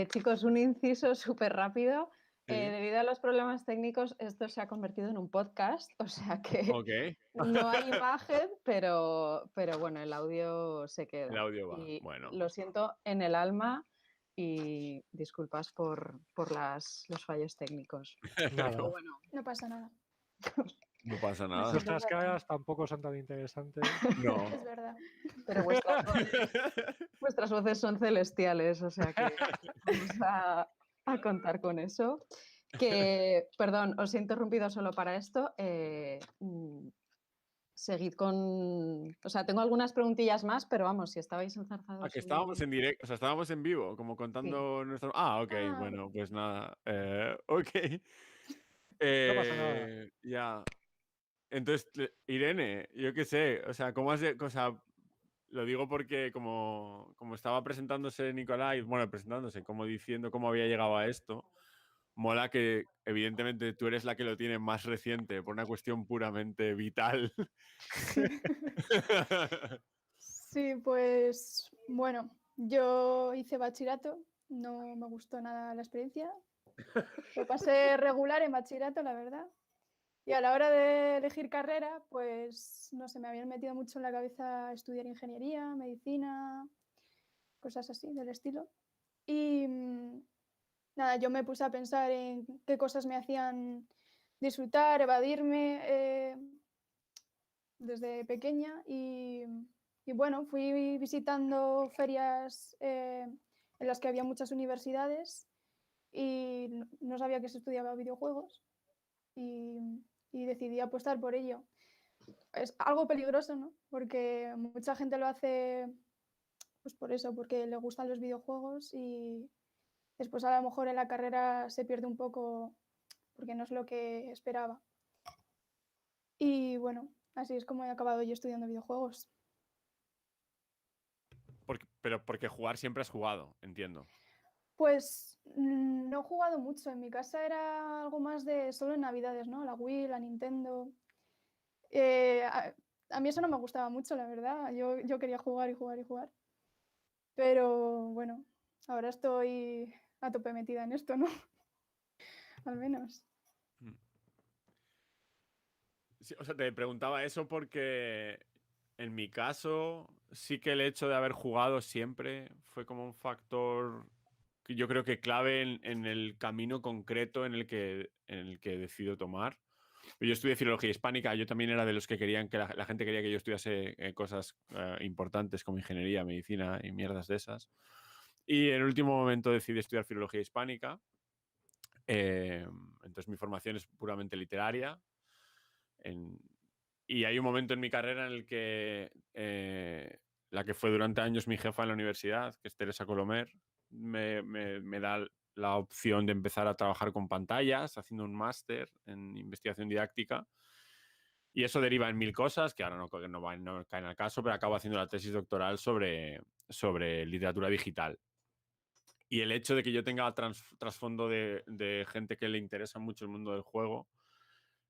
Chicos, un inciso súper rápido. Sí. Debido a los problemas técnicos, esto se ha convertido en un podcast, o sea que Ok. no hay imagen, pero bueno, el audio se El queda. audio va. Y Bueno. lo siento en el alma y disculpas por los fallos técnicos. Nada, Pero bueno, No pasa nada. No pasa lo nada. siento, nuestras de verdad. caras tampoco son tan interesantes. No. Es verdad. Pero vuestras voces son celestiales, o sea que vamos a contar con eso. Que, perdón, os he interrumpido solo para esto. Seguid con... O sea, tengo algunas preguntillas más, pero vamos, si estabais enzarzados... Que estábamos en directo, o sea, estábamos en vivo, como contando nuestro... ok, Ah, bueno, pues nada. Ok. No pasa nada. Ya. Entonces, Irene, yo qué sé, o sea, ¿cómo has o sea, lo digo porque como estaba presentándose Nicolai, bueno, presentándose, como diciendo cómo había llegado a esto, mola que evidentemente tú eres la que lo tiene más reciente por una cuestión puramente vital. Sí, pues bueno, yo hice bachillerato, no me gustó nada la experiencia. Lo pasé regular en bachillerato, la verdad. Y a la hora de elegir carrera, pues no sé, me habían metido mucho en la cabeza estudiar ingeniería, medicina, cosas así del estilo. Y nada, yo me puse a pensar en qué cosas me hacían disfrutar, evadirme desde pequeña y bueno, fui visitando ferias en las que había muchas universidades y no sabía que se estudiaba videojuegos y, y decidí apostar por ello. Es algo peligroso, ¿no? Porque mucha gente lo hace pues por eso, porque le gustan los videojuegos y después a lo mejor en la carrera se pierde un poco porque no es lo que esperaba. Y bueno, así es como he acabado yo estudiando videojuegos. Pero porque jugar siempre has jugado, entiendo. Pues no he jugado mucho. En mi casa era algo más de solo en Navidades, ¿no? La Wii, la Nintendo. A mí eso no me gustaba mucho, la verdad. Yo quería jugar y jugar y jugar. Pero bueno, ahora estoy a tope metida en esto, ¿no? Al menos. Sí, o sea, te preguntaba eso porque en mi caso sí que el hecho de haber jugado siempre fue como un factor que yo creo que clave en el camino concreto en el que decido tomar. Yo estudié filología hispánica, yo también era de los que querían que la gente quería que yo estudiase cosas importantes como ingeniería, medicina y mierdas de esas. Y en el último momento decidí estudiar filología hispánica. Entonces mi formación es puramente literaria. Y hay un momento en mi carrera en el que la que fue durante años mi jefa en la universidad, que es Teresa Colomer, me da la opción de empezar a trabajar con pantallas, haciendo un máster en investigación didáctica. Y eso deriva en mil cosas que ahora no caen al caso, pero acabo haciendo la tesis doctoral sobre literatura digital. Y el hecho de que yo tenga trasfondo de gente que le interesa mucho el mundo del juego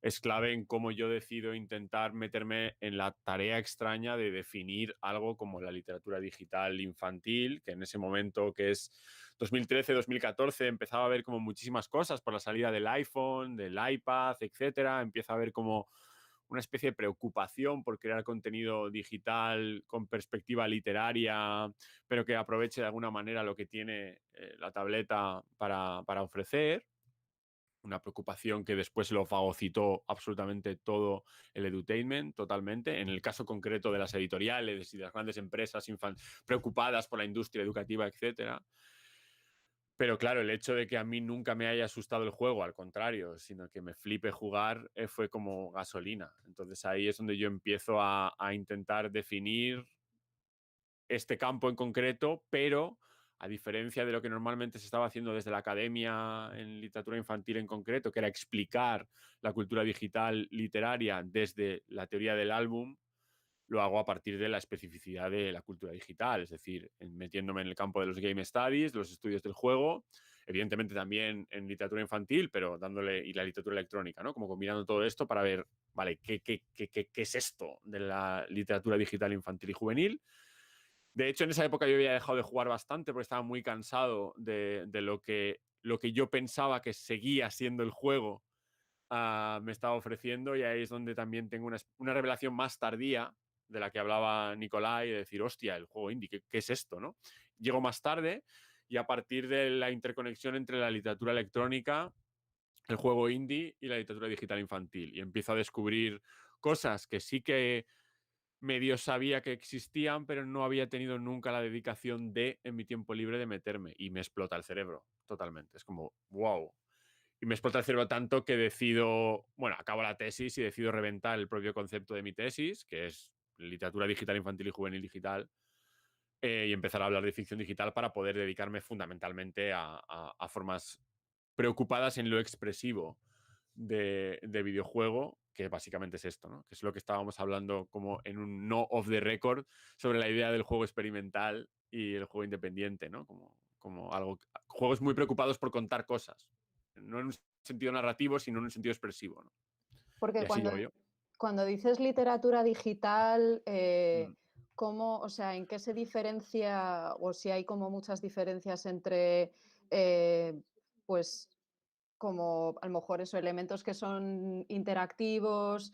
es clave en cómo yo decido intentar meterme en la tarea extraña de definir algo como la literatura digital infantil, que en ese momento, que es 2013-2014, empezaba a ver como muchísimas cosas por la salida del iPhone, del iPad, etcétera. Empieza a haber como una especie de preocupación por crear contenido digital con perspectiva literaria, pero que aproveche de alguna manera lo que tiene la tableta para ofrecer. Una preocupación que después lo fagocitó absolutamente todo el edutainment, totalmente. En el caso concreto de las editoriales y de las grandes empresas preocupadas por la industria educativa, etcétera. Pero claro, el hecho de que a mí nunca me haya asustado el juego, al contrario, sino que me flipe jugar, fue como gasolina. Entonces ahí es donde yo empiezo a intentar definir este campo en concreto, pero a diferencia de lo que normalmente se estaba haciendo desde la academia en literatura infantil en concreto, que era explicar la cultura digital literaria desde la teoría del álbum, lo hago a partir de la especificidad de la cultura digital, es decir, metiéndome en el campo de los game studies, los estudios del juego, evidentemente también en literatura infantil, pero dándole, y la literatura electrónica, ¿no? Como combinando todo esto para ver, vale, ¿qué es esto de la literatura digital infantil y juvenil? De hecho, en esa época yo había dejado de jugar bastante porque estaba muy cansado de lo que yo pensaba que seguía siendo el juego me estaba ofreciendo, y ahí es donde también tengo una revelación más tardía de la que hablaba Nicolai, de decir, hostia, el juego indie, ¿qué es esto? ¿No? Llego más tarde y a partir de la interconexión entre la literatura electrónica, el juego indie y la literatura digital infantil, y empiezo a descubrir cosas que sí que medio sabía que existían, pero no había tenido nunca la dedicación en mi tiempo libre, de meterme, y me explota el cerebro totalmente. Es como, wow. Y me explota el cerebro tanto que decido, bueno, acabo la tesis y decido reventar el propio concepto de mi tesis, que es literatura digital infantil y juvenil digital, y empezar a hablar de ficción digital para poder dedicarme fundamentalmente a formas preocupadas en lo expresivo de videojuego, que básicamente es esto, ¿no? Que es lo que estábamos hablando como en un no off the record sobre la idea del juego experimental y el juego independiente, ¿no? Como juegos muy preocupados por contar cosas, no en un sentido narrativo, sino en un sentido expresivo, ¿no? Porque Y así llevo yo. cuando dices literatura digital, Mm. ¿cómo, o sea, en qué se diferencia, o si hay como muchas diferencias entre, pues, como a lo mejor esos elementos que son interactivos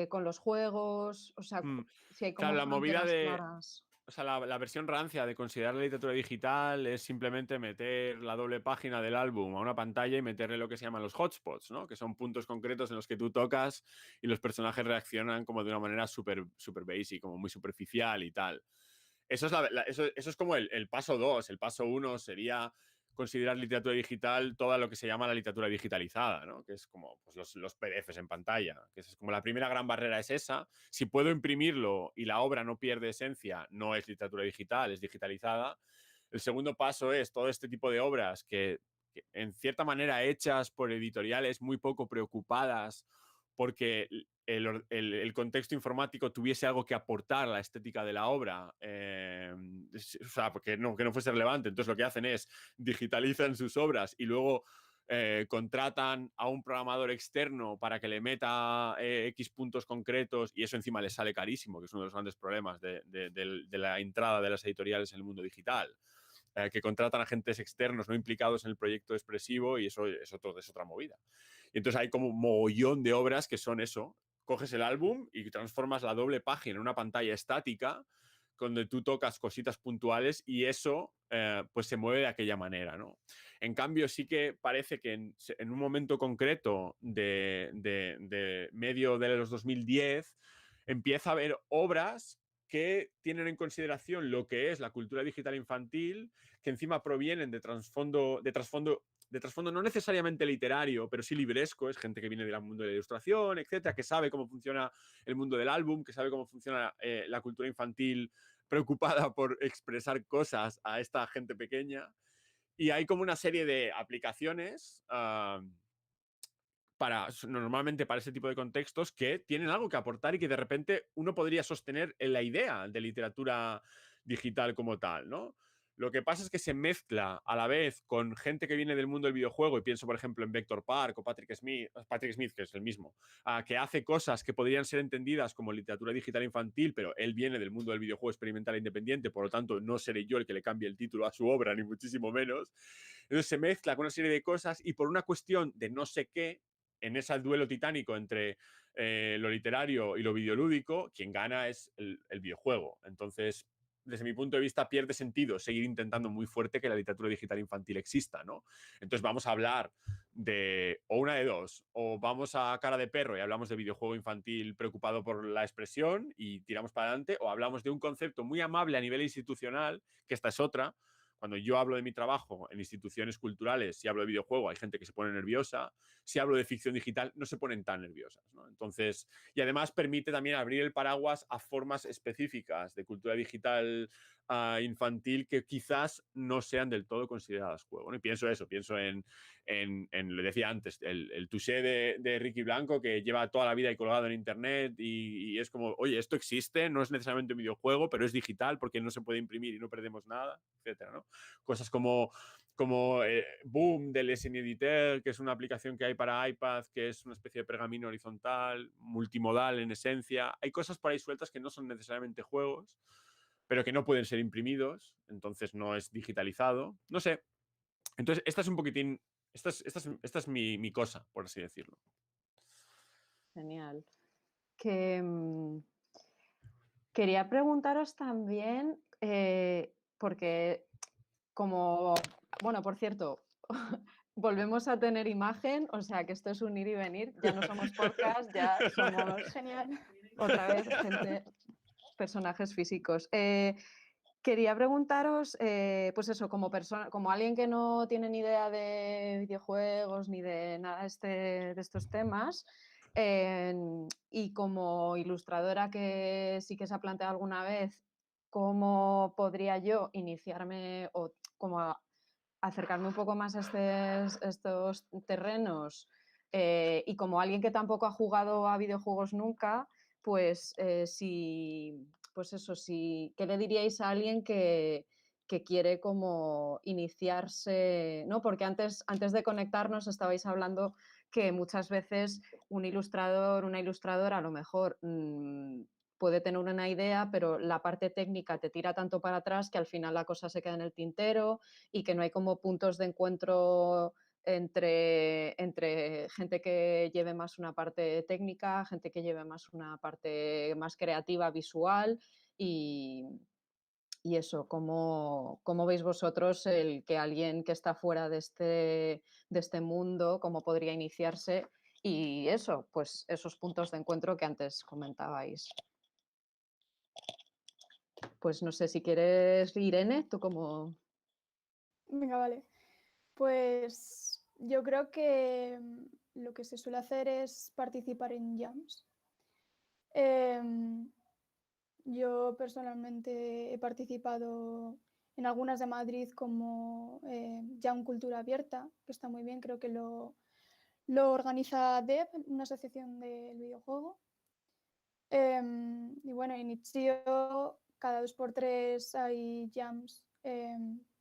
con los juegos, o sea, Mm. si hay como Claro, la movida fronteras de... claras? O sea, la versión rancia de considerar la literatura digital es simplemente meter la doble página del álbum a una pantalla y meterle lo que se llaman los hotspots, ¿no? Que son puntos concretos en los que tú tocas y los personajes reaccionan como de una manera súper super basic, como muy superficial y tal. Eso es como el paso 2. El paso 1 sería considerar literatura digital toda lo que se llama la literatura digitalizada, ¿no? Que es como pues, los PDFs en pantalla. Que es como la primera gran barrera es esa. Si puedo imprimirlo y la obra no pierde esencia, no es literatura digital, es digitalizada. El segundo paso es todo este tipo de obras que en cierta manera hechas por editoriales muy poco preocupadas porque el contexto informático tuviese algo que aportar a la estética de la obra, o sea, que no fuese relevante. Entonces lo que hacen es digitalizan sus obras y luego contratan a un programador externo para que le meta X puntos concretos, y eso encima les sale carísimo, que es uno de los grandes problemas de la entrada de las editoriales en el mundo digital. Que contratan agentes externos no implicados en el proyecto expresivo, y eso es otra movida. Y entonces hay como un mogollón de obras que son eso. Coges el álbum y transformas la doble página en una pantalla estática donde tú tocas cositas puntuales, y eso pues se mueve de aquella manera, ¿no? En cambio, sí que parece que en un momento concreto de medio de los 2010 empieza a haber obras que tienen en consideración lo que es la cultura digital infantil, que encima provienen de trasfondo no necesariamente literario, pero sí libresco. Es gente que viene del mundo de la ilustración, etcétera, que sabe cómo funciona el mundo del álbum, que sabe cómo funciona la cultura infantil, preocupada por expresar cosas a esta gente pequeña. Y hay como una serie de aplicaciones normalmente para ese tipo de contextos, que tienen algo que aportar y que de repente uno podría sostener en la idea de literatura digital como tal, ¿no? Lo que pasa es que se mezcla a la vez con gente que viene del mundo del videojuego, y pienso, por ejemplo, en Vector Park o Patrick Smith, que es el mismo, que hace cosas que podrían ser entendidas como literatura digital infantil, pero él viene del mundo del videojuego experimental e independiente, por lo tanto no seré yo el que le cambie el título a su obra, ni muchísimo menos. Entonces se mezcla con una serie de cosas, y por una cuestión de no sé qué, en ese duelo titánico entre lo literario y lo videolúdico, quien gana es el videojuego. Entonces, desde mi punto de vista, pierde sentido seguir intentando muy fuerte que la literatura digital infantil exista, ¿no? Entonces vamos a hablar de o una de dos, o vamos a cara de perro y hablamos de videojuego infantil preocupado por la expresión y tiramos para adelante, o hablamos de un concepto muy amable a nivel institucional, que esta es otra. Cuando yo hablo de mi trabajo en instituciones culturales, si hablo de videojuego, hay gente que se pone nerviosa. Si hablo de ficción digital, no se ponen tan nerviosas, ¿no? Entonces, y además permite también abrir el paraguas a formas específicas de cultura digital infantil que quizás no sean del todo consideradas juego, ¿no? Y pienso eso, pienso lo decía antes, el touché de Ricky Blanco, que lleva toda la vida ahí colgado en internet, y es como, oye, esto existe, no es necesariamente un videojuego, pero es digital porque no se puede imprimir y no perdemos nada, etcétera, ¿no? Cosas como Boom del Lesson Editor, que es una aplicación que hay para iPad, que es una especie de pergamino horizontal, multimodal en esencia. Hay cosas por ahí sueltas que no son necesariamente juegos, pero que no pueden ser imprimidos, entonces no es digitalizado. No sé. Entonces, esta es un poquitín, esta es mi cosa, por así decirlo. Genial. Quería preguntaros también, porque como, bueno, por cierto, volvemos a tener imagen, o sea que esto es un ir y venir, ya no somos podcast, ya somos Genial. otra vez gente, personajes físicos. Quería preguntaros, pues eso, como alguien que no tiene ni idea de videojuegos ni de nada de estos temas, y como ilustradora que sí que se ha planteado alguna vez cómo podría yo iniciarme o como acercarme un poco más a estos terrenos, y como alguien que tampoco ha jugado a videojuegos nunca, pues pues eso, ¿qué le diríais a alguien que quiere como iniciarse, ¿no? Porque antes de conectarnos estabais hablando que muchas veces un ilustrador, una ilustradora a lo mejor puede tener una idea, pero la parte técnica te tira tanto para atrás que al final la cosa se queda en el tintero y que no hay como puntos de encuentro entre gente que lleve más una parte técnica, gente que lleve más una parte más creativa, visual y eso, ¿cómo veis vosotros el que alguien que está fuera de este mundo, cómo podría iniciarse? Y eso, pues esos puntos de encuentro que antes comentabais. Pues no sé si quieres, Irene, tú como... Venga, vale. Pues yo creo que lo que se suele hacer es participar en jams. Yo personalmente he participado en algunas de Madrid como Jam Cultura Abierta, que está muy bien, creo que lo organiza DEV, una asociación del videojuego. Y bueno, en Itch.io cada 2x3 hay jams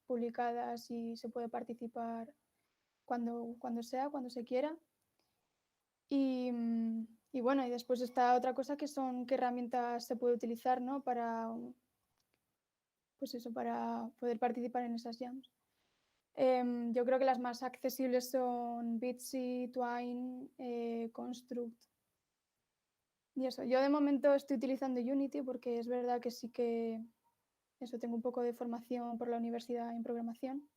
publicadas y se puede participar cuando sea, cuando se quiera. Y bueno, y después está otra cosa que son qué herramientas se puede utilizar, ¿no? Pues eso, para poder participar en esas jams. Yo creo que las más accesibles son Bitsy, Twine, Construct. Y eso, yo de momento estoy utilizando Unity porque es verdad que sí que eso, tengo un poco de formación por la universidad en programación,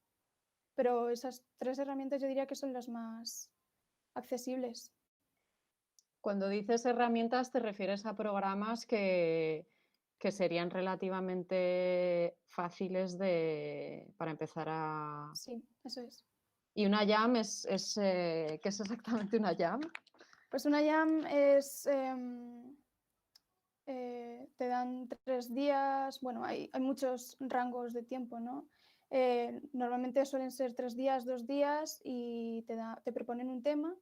pero esas 3 herramientas yo diría que son las más accesibles. Cuando dices herramientas, te refieres a programas que serían relativamente fáciles para empezar a... Sí, eso es. ¿Y una jam ¿qué es exactamente una jam? Pues una jam es... te dan 3 días, bueno, hay muchos rangos de tiempo, ¿no? Normalmente suelen ser 3 días, 2 días y te proponen un tema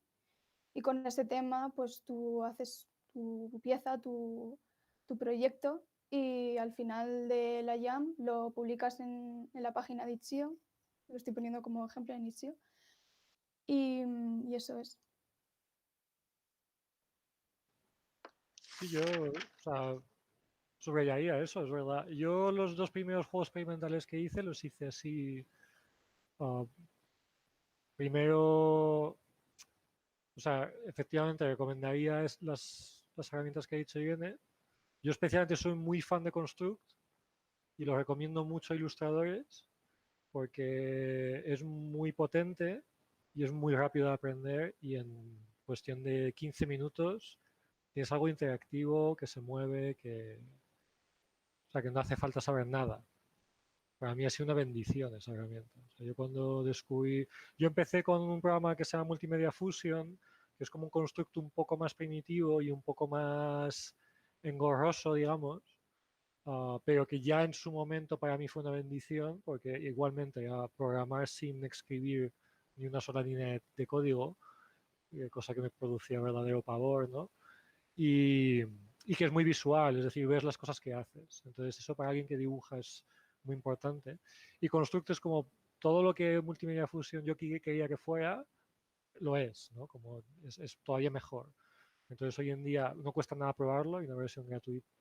y con ese tema pues tú haces tu pieza, tu proyecto y al final de la jam lo publicas en la página de Itch.io, lo estoy poniendo como ejemplo en Itch.io y eso es. Sí, yo, o sea, subrayaría eso, es verdad. Yo los 2 primeros juegos experimentales que hice los hice así. Primero, o sea, efectivamente recomendaría las herramientas que ha dicho Irene. Yo especialmente soy muy fan de Construct y lo recomiendo mucho a ilustradores porque es muy potente y es muy rápido de aprender y en cuestión de 15 minutos tienes algo interactivo que se mueve, o sea, que no hace falta saber nada. Para mí ha sido una bendición esa herramienta. O sea, yo cuando descubrí, yo empecé con un programa que se llama Multimedia Fusion, que es como un constructo un poco más primitivo y un poco más engorroso, digamos, pero que ya en su momento para mí fue una bendición, porque igualmente a programar sin escribir ni una sola línea de código, cosa que me producía verdadero pavor, ¿no? Y que es muy visual, es decir, ves las cosas que haces. Entonces eso para alguien que dibuja es muy importante. Y Construct es como todo lo que Multimedia Fusion yo quería que fuera, lo es, ¿no? Como es todavía mejor. Entonces hoy en día no cuesta nada probarlo y una versión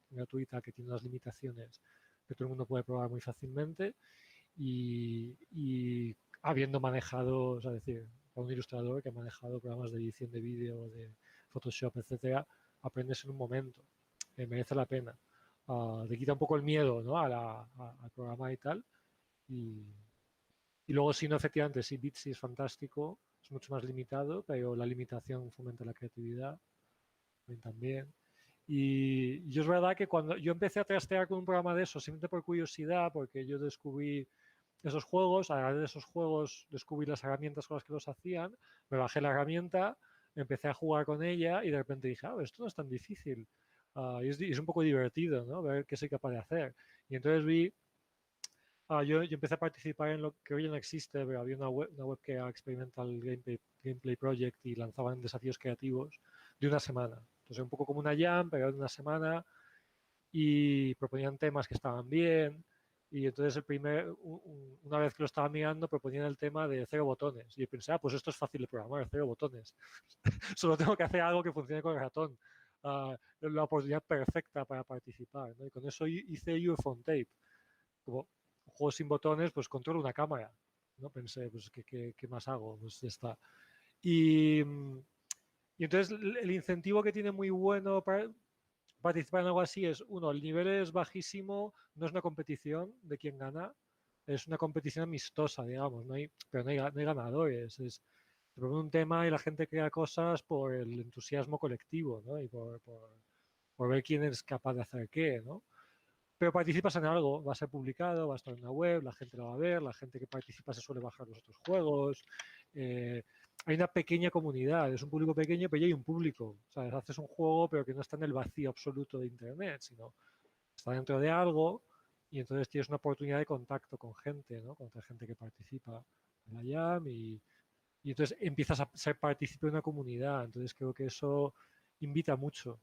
gratuita que tiene unas limitaciones que todo el mundo puede probar muy fácilmente y habiendo manejado, o sea, decir, para un ilustrador que ha manejado programas de edición de vídeo, de Photoshop, etcétera, aprendes en un momento, merece la pena. Te quita un poco el miedo, ¿no? al programa y tal. Y luego, si no, efectivamente, sí, Bitsy es fantástico, es mucho más limitado, pero la limitación fomenta la creatividad también. Y yo es verdad que cuando yo empecé a trastear con un programa de eso, simplemente por curiosidad, porque yo descubrí esos juegos, a través de esos juegos descubrí las herramientas con las que los hacían, me bajé la herramienta, empecé a jugar con ella y de repente dije, esto no es tan difícil. Y es un poco divertido, ¿no? Ver qué soy capaz de hacer. Y entonces vi, yo empecé a participar en lo que hoy ya no existe, pero había una web que era Experimental Gameplay Project y lanzaban desafíos creativos de una semana. Entonces, un poco como una jam, pero de una semana, y proponían temas que estaban bien. Y entonces una vez que lo estaba mirando, proponían el tema de 0 botones. Y yo pensé, pues esto es fácil de programar, 0 botones. Solo tengo que hacer algo que funcione con el ratón. La oportunidad perfecta para participar, ¿no? Y con eso hice UFO on Tape. Como un juego sin botones, pues controlo una cámara, ¿no? Pensé, pues ¿qué más hago? Pues ya está. Y entonces el incentivo que tiene muy bueno para participar en algo así es, uno, el nivel es bajísimo, no es una competición de quién gana, es una competición amistosa, digamos, pero no hay ganadores. Te propone un tema y la gente crea cosas por el entusiasmo colectivo, ¿no? Y por ver quién es capaz de hacer qué, ¿no? Pero participas en algo, va a ser publicado, va a estar en la web, la gente lo va a ver, la gente que participa se suele bajar los otros juegos. Hay una pequeña comunidad, es un público pequeño, pero ya hay un público. O sea, haces un juego, pero que no está en el vacío absoluto de Internet, sino está dentro de algo y entonces tienes una oportunidad de contacto con gente, ¿no? Con otra gente que participa en la jam y entonces empiezas a ser partícipe de una comunidad. Entonces creo que eso invita mucho.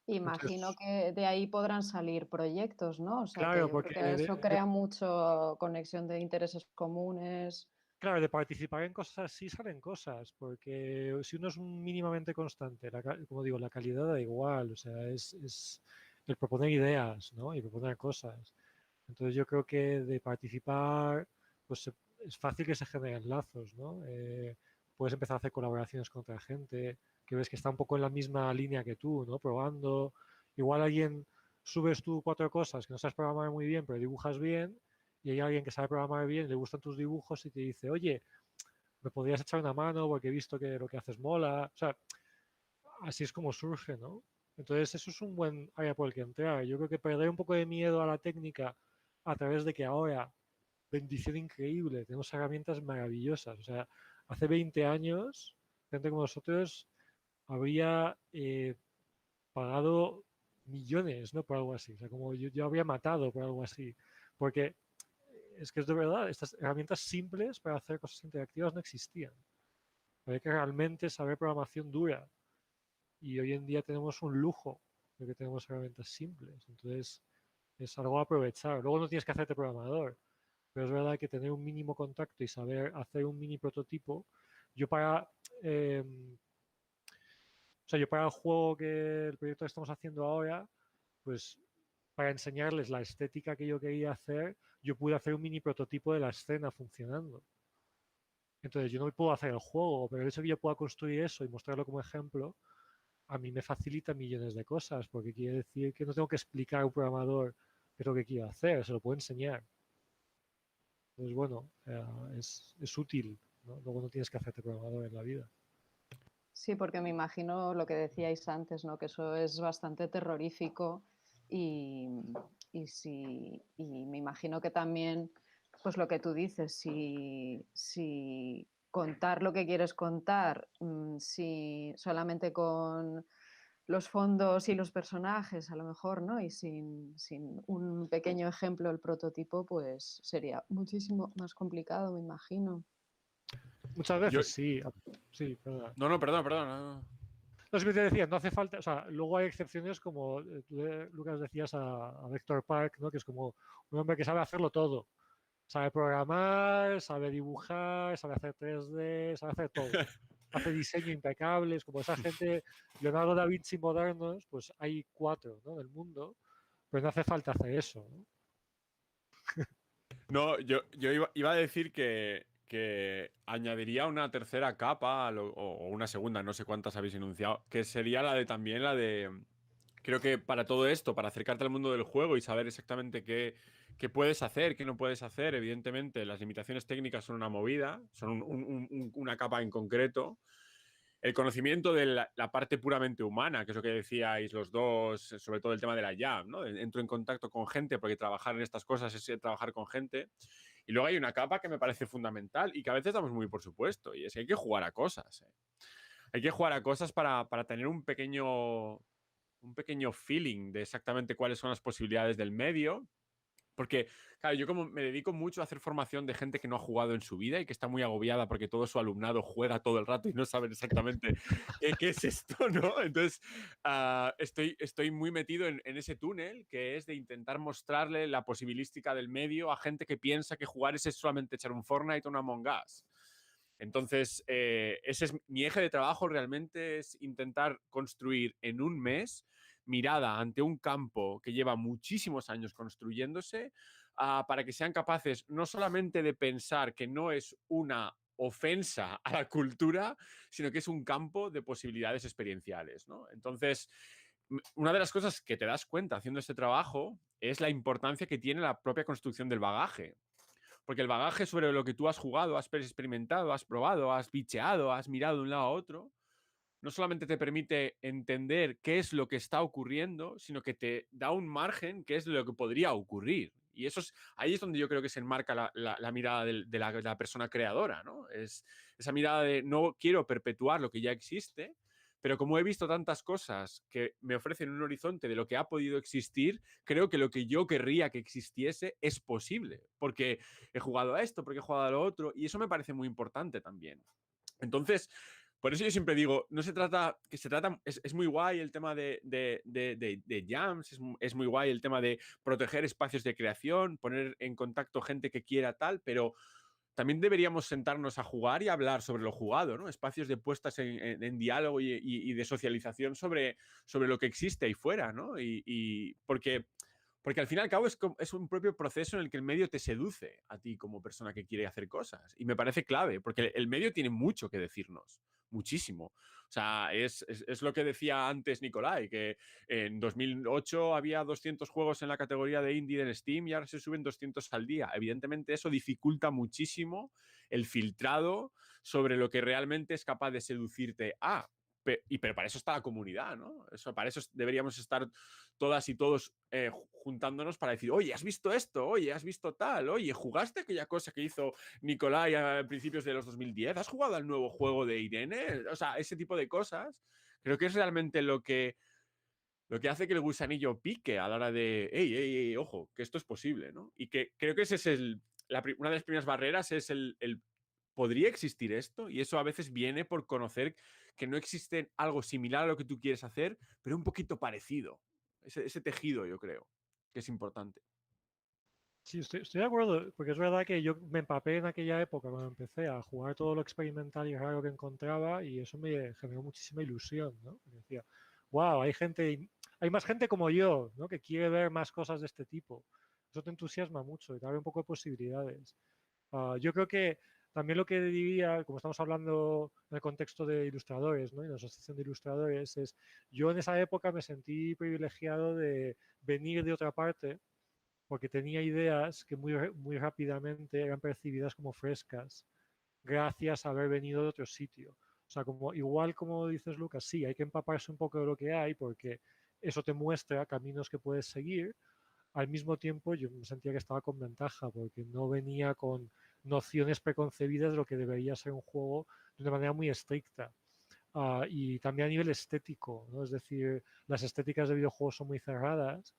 Imagino que de ahí podrán salir proyectos, ¿no? O sea, que Claro, yo porque creo que eso crea mucho conexión de intereses comunes. claro, de participar en cosas así salen cosas, porque si uno es mínimamente constante, como digo, la calidad da igual, o sea, es el proponer ideas, ¿no? Y proponer cosas. Entonces yo creo que de participar, pues es fácil que se generen lazos, ¿no? Puedes empezar a hacer colaboraciones con otra gente, que ves que está un poco en la misma línea que tú, ¿no? Probando. Igual subes tú 4 cosas que no sabes programar muy bien, pero dibujas bien, y hay alguien que sabe programar bien, le gustan tus dibujos y te dice, oye, me podrías echar una mano porque he visto que lo que haces mola. O sea, así es como surge, ¿no? Entonces eso es un buen área por el que entrar. Yo creo que perder un poco de miedo a la técnica a través de que ahora, bendición increíble, tenemos herramientas maravillosas. O sea, hace 20 años, gente como nosotros habría pagado millones, ¿no? Por algo así. O sea, como yo habría matado por algo así. Porque es que es de verdad, estas herramientas simples para hacer cosas interactivas no existían. Había que realmente saber programación dura. Y hoy en día tenemos un lujo de que tenemos herramientas simples. Entonces, es algo a aprovechar. Luego no tienes que hacerte programador, pero es verdad que tener un mínimo contacto y saber hacer un mini prototipo. Yo para, yo para el proyecto que estamos haciendo ahora, pues para enseñarles la estética que yo quería hacer, yo pude hacer un mini prototipo de la escena funcionando. Entonces yo no puedo hacer el juego, pero el hecho de que yo pueda construir eso y mostrarlo como ejemplo, a mí me facilita millones de cosas, porque quiere decir que no tengo que explicar a un programador qué es lo que quiero hacer, se lo puedo enseñar. Entonces, bueno, es útil, ¿no? Luego no tienes que hacerte programador en la vida. Sí, porque me imagino lo que decíais antes, ¿no? Que eso es bastante terrorífico y me imagino que también, pues lo que tú dices, si contar lo que quieres contar, si solamente con los fondos y los personajes, a lo mejor, ¿no? Y sin un pequeño ejemplo, el prototipo, pues sería muchísimo más complicado, me imagino. Muchas veces sí. Sí, perdón. No, perdón. No. No, es que te decía, no hace falta, o sea, luego hay excepciones como tú, Lucas, decías a Vector Park, ¿no? Que es como un hombre que sabe hacerlo todo. Sabe programar, sabe dibujar, sabe hacer 3D, sabe hacer todo. Hace diseño impecable, es como esa gente, Leonardo da Vinci modernos, pues hay 4, ¿no? Del mundo, pero no hace falta hacer eso, ¿no? No, yo iba a decir que añadiría una tercera capa o una segunda, no sé cuántas habéis enunciado, que sería también la de... Creo que para todo esto, para acercarte al mundo del juego y saber exactamente qué puedes hacer, qué no puedes hacer, evidentemente las limitaciones técnicas son una movida, son una capa en concreto. El conocimiento de la parte puramente humana, que es lo que decíais los dos, sobre todo el tema de la jam, ¿no? Entro en contacto con gente, porque trabajar en estas cosas es trabajar con gente. Y luego hay una capa que me parece fundamental y que a veces damos muy por supuesto, y es que hay que jugar a cosas. Hay que jugar a cosas para tener un pequeño feeling de exactamente cuáles son las posibilidades del medio. Porque, claro, yo como me dedico mucho a hacer formación de gente que no ha jugado en su vida y que está muy agobiada porque todo su alumnado juega todo el rato y no saben exactamente qué es esto, ¿no? Entonces, estoy muy metido en ese túnel que es de intentar mostrarle la posibilística del medio a gente que piensa que jugar es solamente echar un Fortnite o un Among Us. Entonces, ese es mi eje de trabajo, realmente es intentar construir en un mes mirada ante un campo que lleva muchísimos años construyéndose, para que sean capaces no solamente de pensar que no es una ofensa a la cultura, sino que es un campo de posibilidades experienciales, ¿no? Entonces, una de las cosas que te das cuenta haciendo este trabajo es la importancia que tiene la propia construcción del bagaje. Porque el bagaje sobre lo que tú has jugado, has experimentado, has probado, has bicheado, has mirado de un lado a otro, no solamente te permite entender qué es lo que está ocurriendo, sino que te da un margen que es lo que podría ocurrir. Y ahí es donde yo creo que se enmarca la mirada de la persona creadora, ¿no? Es esa mirada de no quiero perpetuar lo que ya existe, pero como he visto tantas cosas que me ofrecen un horizonte de lo que ha podido existir, creo que lo que yo querría que existiese es posible, porque he jugado a esto, porque he jugado a lo otro, y eso me parece muy importante también. Entonces, por eso yo siempre digo, no se trata, es muy guay el tema de jams, es muy guay el tema de proteger espacios de creación, poner en contacto gente que quiera tal, pero también deberíamos sentarnos a jugar y hablar sobre lo jugado, ¿no? Espacios de puestas en diálogo y de socialización sobre lo que existe ahí fuera, ¿no? Porque al fin y al cabo es un propio proceso en el que el medio te seduce a ti como persona que quiere hacer cosas. Y me parece clave, porque el medio tiene mucho que decirnos, muchísimo. O sea, es lo que decía antes Nicolai, que en 2008 había 200 juegos en la categoría de indie en Steam y ahora se suben 200 al día. Evidentemente eso dificulta muchísimo el filtrado sobre lo que realmente es capaz de seducirte a... Pero para eso está la comunidad, ¿no? Para eso deberíamos estar todas y todos juntándonos para decir, oye, ¿has visto esto? Oye, ¿has visto tal? Oye, ¿jugaste aquella cosa que hizo Nicolai a principios de los 2010? ¿Has jugado al nuevo juego de Irene? O sea, ese tipo de cosas creo que es realmente lo que hace que el gusanillo pique a la hora de, hey, ojo, que esto es posible, ¿no? Y que creo que ese es una de las primeras barreras es el ¿podría existir esto? Y eso a veces viene por conocer que no existe algo similar a lo que tú quieres hacer, pero un poquito parecido. Ese tejido, yo creo, que es importante. Sí, estoy de acuerdo, porque es verdad que yo me empapé en aquella época cuando empecé a jugar todo lo experimental y raro que encontraba y eso me generó muchísima ilusión, ¿no? Porque decía, wow, hay más gente como yo, ¿no? Que quiere ver más cosas de este tipo. Eso te entusiasma mucho y te abre un poco de posibilidades. Yo creo que también lo que diría, como estamos hablando en el contexto de ilustradores, ¿no? Y la asociación de ilustradores, es yo en esa época me sentí privilegiado de venir de otra parte porque tenía ideas que muy rápidamente eran percibidas como frescas gracias a haber venido de otro sitio. O sea, igual como dices, Lucas, sí, hay que empaparse un poco de lo que hay porque eso te muestra caminos que puedes seguir. Al mismo tiempo, yo me sentía que estaba con ventaja porque no venía con nociones preconcebidas de lo que debería ser un juego de una manera muy estricta. Y también a nivel estético, ¿no? Es decir, las estéticas de videojuegos son muy cerradas.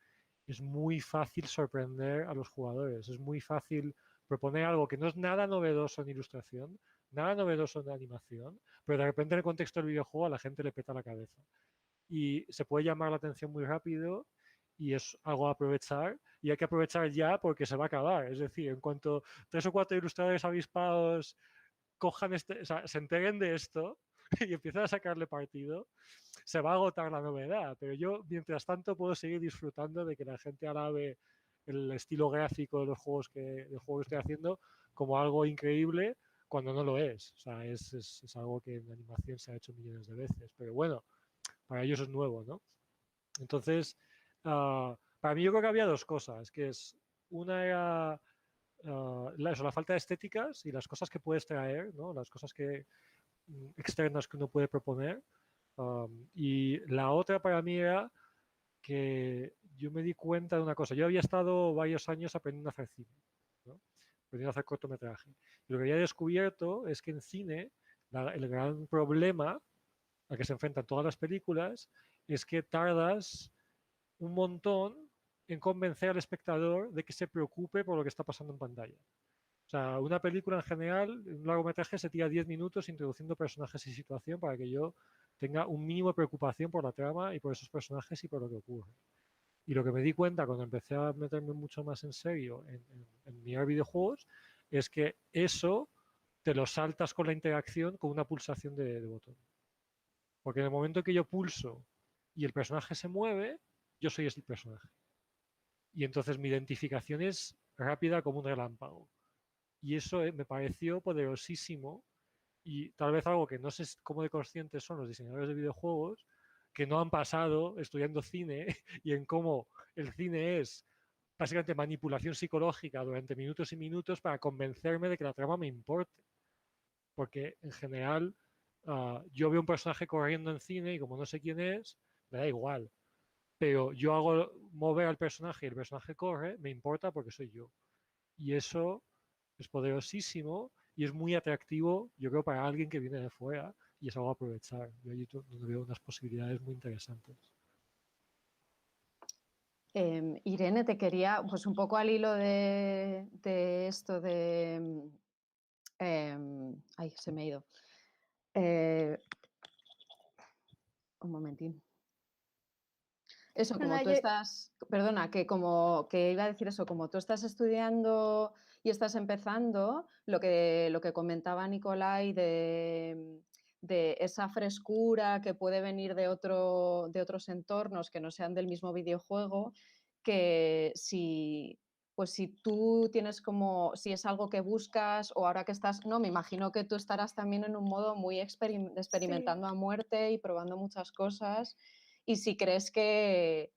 Es muy fácil sorprender a los jugadores. Es muy fácil proponer algo que no es nada novedoso en ilustración, nada novedoso en animación, pero de repente en el contexto del videojuego a la gente le peta la cabeza. Y se puede llamar la atención muy rápido y es algo a aprovechar y hay que aprovechar ya porque se va a acabar. Es decir, en cuanto 3 o 4 ilustradores avispados cojan o sea, se enteren de esto y empiezan a sacarle partido, se va a agotar la novedad. Pero yo, mientras tanto, puedo seguir disfrutando de que la gente alabe el estilo gráfico de los juegos del juego que estoy haciendo como algo increíble cuando no lo es. O sea, es algo que en animación se ha hecho millones de veces. Pero bueno, para ellos es nuevo, ¿no? Entonces, para mí yo creo que había dos cosas, que es una era la falta de estéticas y las cosas que puedes traer, ¿no? Las cosas externas que uno puede proponer. Y la otra para mí era que yo me di cuenta de una cosa. Yo había estado varios años aprendiendo a hacer cine, ¿no? Aprendiendo a hacer cortometraje. Y lo que había descubierto es que en cine el gran problema al que se enfrentan todas las películas es que tardas un montón en convencer al espectador de que se preocupe por lo que está pasando en pantalla. O sea, una película en general, un largometraje se tira 10 minutos introduciendo personajes y situación para que yo tenga un mínimo de preocupación por la trama y por esos personajes y por lo que ocurre. Y lo que me di cuenta cuando empecé a meterme mucho más en serio en mirar videojuegos es que eso te lo saltas con la interacción con una pulsación de botón. Porque en el momento que yo pulso y el personaje se mueve, yo soy el personaje. Y entonces mi identificación es rápida como un relámpago. Y eso me pareció poderosísimo y tal vez algo que no sé cómo de conscientes son los diseñadores de videojuegos, que no han pasado estudiando cine y en cómo el cine es básicamente manipulación psicológica durante minutos y minutos para convencerme de que la trama me importe. Porque en general yo veo un personaje corriendo en cine y como no sé quién es, me da igual. Pero yo hago mover al personaje y el personaje corre, me importa porque soy yo. Y eso es poderosísimo y es muy atractivo, yo creo, para alguien que viene de fuera y es algo a aprovechar. Yo allí veo unas posibilidades muy interesantes. Irene, te quería, pues un poco al hilo de esto de... ay, se me ha ido. Un momentín. Eso, como tú estás, perdona, que como que iba a decir eso, como tú estás estudiando y estás empezando, lo que comentaba Nicolai de esa frescura que puede venir de otros entornos que no sean del mismo videojuego, que pues si tú tienes como, si es algo que buscas o ahora que estás, no, me imagino que tú estarás también en un modo muy experimentando a muerte y probando muchas cosas. Y si crees que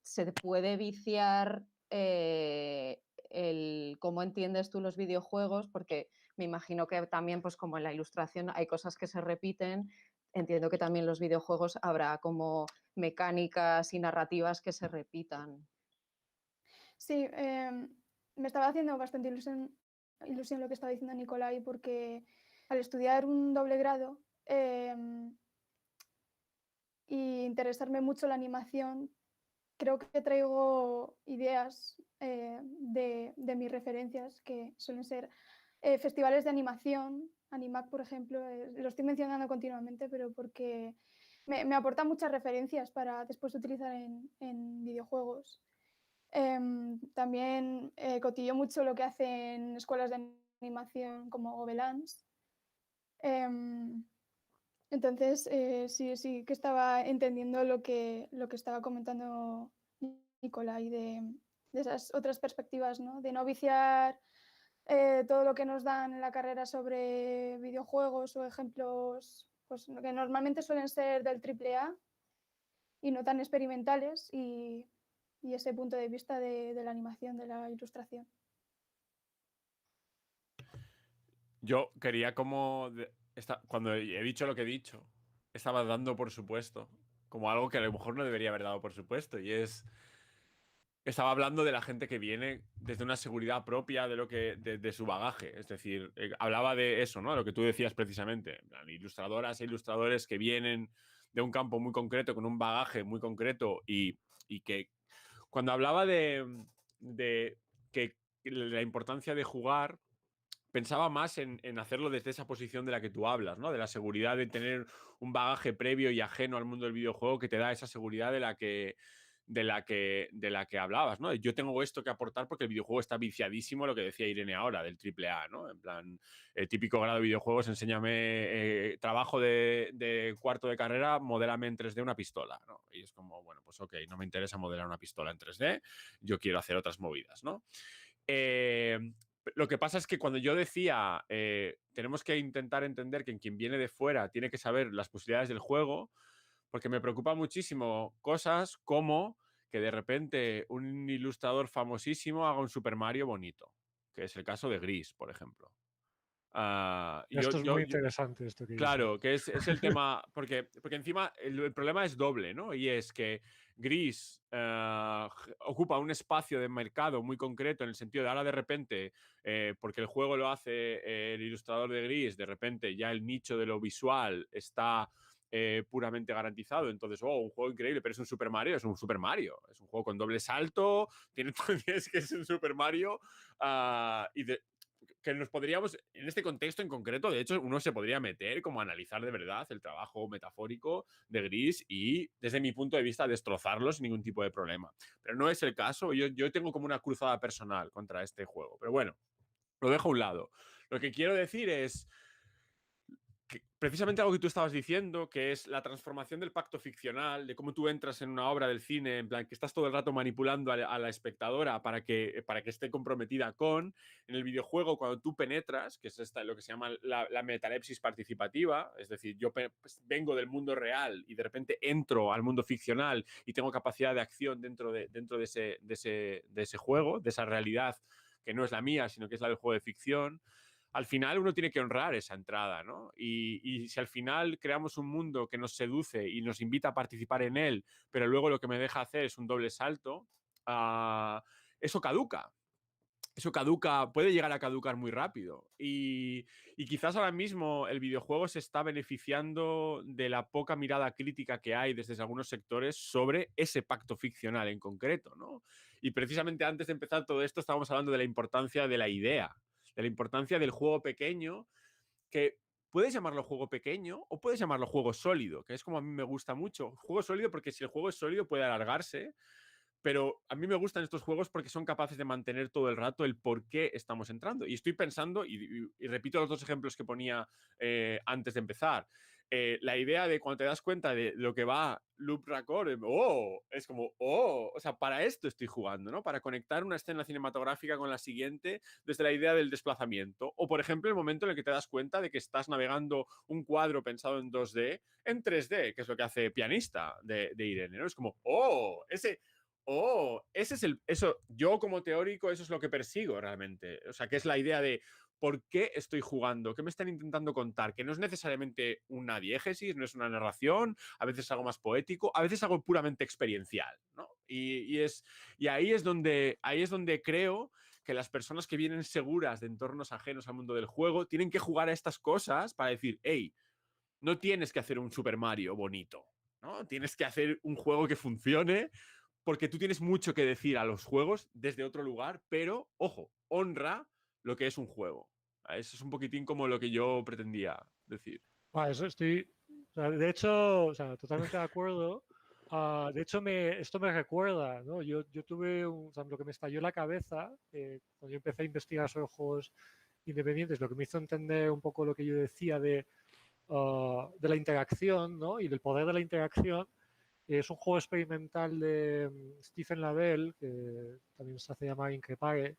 se puede viciar el cómo entiendes tú los videojuegos, porque me imagino que también, pues como en la ilustración hay cosas que se repiten, entiendo que también en los videojuegos habrá como mecánicas y narrativas que se repitan. Sí, me estaba haciendo bastante ilusión lo que estaba diciendo Nicolai, porque al estudiar un doble grado y interesarme mucho la animación, creo que traigo ideas de mis referencias, que suelen ser festivales de animación, Animac, por ejemplo, lo estoy mencionando continuamente, pero porque me aporta muchas referencias para después utilizar en videojuegos. También cotillo mucho lo que hacen escuelas de animación como Gobelins. Entonces, sí que estaba entendiendo lo que estaba comentando Nicolai de esas otras perspectivas, ¿no? De no viciar todo lo que nos dan en la carrera sobre videojuegos o ejemplos pues, que normalmente suelen ser del AAA y no tan experimentales y ese punto de vista de la animación, de la ilustración. Yo quería cuando he dicho lo que he dicho, estaba dando por supuesto, como algo que a lo mejor no debería haber dado por supuesto, y estaba hablando de la gente que viene desde una seguridad propia de su bagaje. Es decir, hablaba de eso, ¿no? Lo que tú decías precisamente. Ilustradoras e ilustradores que vienen de un campo muy concreto, con un bagaje muy concreto y que cuando hablaba de que la importancia de jugar, pensaba más en hacerlo desde esa posición de la que tú hablas, ¿no? De la seguridad de tener un bagaje previo y ajeno al mundo del videojuego que te da esa seguridad la que hablabas, ¿no? Yo tengo esto que aportar porque el videojuego está viciadísimo, lo que decía Irene ahora, del AAA, ¿no? En plan, el típico grado de videojuegos, enséñame trabajo de cuarto de carrera, modélame en 3D una pistola, ¿no? Y es como, bueno, pues ok, no me interesa modelar una pistola en 3D, yo quiero hacer otras movidas, ¿no? Lo que pasa es que cuando yo decía tenemos que intentar entender que en quien viene de fuera tiene que saber las posibilidades del juego, porque me preocupa muchísimo cosas como que de repente un ilustrador famosísimo haga un Super Mario bonito, que es el caso de Gris, por ejemplo. Esto es muy interesante, esto que dices. Claro, que es el tema, porque encima el problema es doble, ¿no? Y es que Gris ocupa un espacio de mercado muy concreto en el sentido de ahora de repente, porque el juego lo hace el ilustrador de Gris, de repente ya el nicho de lo visual está puramente garantizado. Entonces, un juego increíble, pero es un Super Mario, es un Super Mario. Es un juego con doble salto, tienes que es un Super Mario que nos podríamos, en este contexto en concreto, de hecho, uno se podría meter como a analizar de verdad el trabajo metafórico de Gris y, desde mi punto de vista, destrozarlo sin ningún tipo de problema. Pero no es el caso. Yo tengo como una cruzada personal contra este juego. Pero bueno, lo dejo a un lado. Lo que quiero decir es que precisamente algo que tú estabas diciendo, que es la transformación del pacto ficcional, de cómo tú entras en una obra del cine, en plan que estás todo el rato manipulando a la espectadora para que esté comprometida con, en el videojuego, cuando tú penetras, que es lo que se llama la metalepsis participativa, es decir, yo pues, vengo del mundo real y de repente entro al mundo ficcional y tengo capacidad de acción dentro de ese juego, de esa realidad que no es la mía, sino que es la del juego de ficción. Al final uno tiene que honrar esa entrada, ¿no? Y si al final creamos un mundo que nos seduce y nos invita a participar en él, pero luego lo que me deja hacer es un doble salto, eso caduca. Eso puede llegar a caducar muy rápido. Y quizás ahora mismo el videojuego se está beneficiando de la poca mirada crítica que hay desde algunos sectores sobre ese pacto ficcional en concreto, ¿no? Y precisamente antes de empezar todo esto estábamos hablando de la importancia de la idea, de la importancia del juego pequeño, que puedes llamarlo juego pequeño o puedes llamarlo juego sólido, que es como a mí me gusta mucho. Juego sólido porque si el juego es sólido puede alargarse, pero a mí me gustan estos juegos porque son capaces de mantener todo el rato el por qué estamos entrando. Y estoy pensando, y repito los dos ejemplos que ponía antes de empezar, la idea de cuando te das cuenta de lo que va Loop Record, es como, o sea, para esto estoy jugando, ¿no? Para conectar una escena cinematográfica con la siguiente desde la idea del desplazamiento. O, por ejemplo, el momento en el que te das cuenta de que estás navegando un cuadro pensado en 2D en 3D, que es lo que hace Pianista de Irene, ¿no? Es como, ese es eso, yo como teórico, eso es lo que persigo realmente. O sea, que es la idea de por qué estoy jugando, qué me están intentando contar, que no es necesariamente una diégesis, no es una narración, a veces es algo más poético, a veces es algo puramente experiencial, ¿no? Y ahí es donde creo que las personas que vienen seguras de entornos ajenos al mundo del juego tienen que jugar a estas cosas para decir, hey, no tienes que hacer un Super Mario bonito, ¿no? Tienes que hacer un juego que funcione, porque tú tienes mucho que decir a los juegos desde otro lugar, pero, ojo, honra lo que es un juego. Eso es un poquitín como lo que yo pretendía decir. Eso estoy, o sea, de hecho, o sea, totalmente de acuerdo. De hecho, esto me recuerda, ¿no? Yo tuve o sea, lo que me estalló en la cabeza cuando yo empecé a investigar sobre juegos independientes, lo que me hizo entender un poco lo que yo decía de la interacción, ¿no? Y del poder de la interacción. Es un juego experimental de Stephen Lavelle, que también se hace llamar Increpare,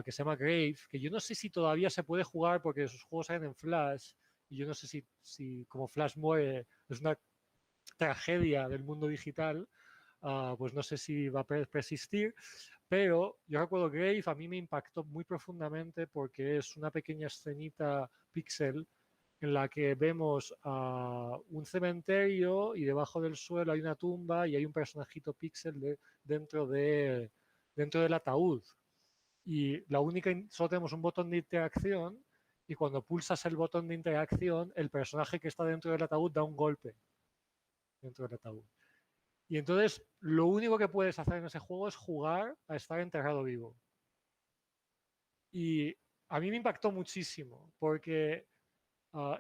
que se llama Grave, que yo no sé si todavía se puede jugar porque sus juegos salen en Flash, y yo no sé si como Flash muere, es una tragedia del mundo digital, pues no sé si va a persistir, pero yo recuerdo Grave, a mí me impactó muy profundamente porque es una pequeña escenita pixel en la que vemos un cementerio y debajo del suelo hay una tumba y hay un personajito píxel dentro del ataúd. Y solo tenemos un botón de interacción y cuando pulsas el botón de interacción, el personaje que está dentro del ataúd da un golpe dentro del ataúd. Y entonces lo único que puedes hacer en ese juego es jugar a estar enterrado vivo. Y a mí me impactó muchísimo porque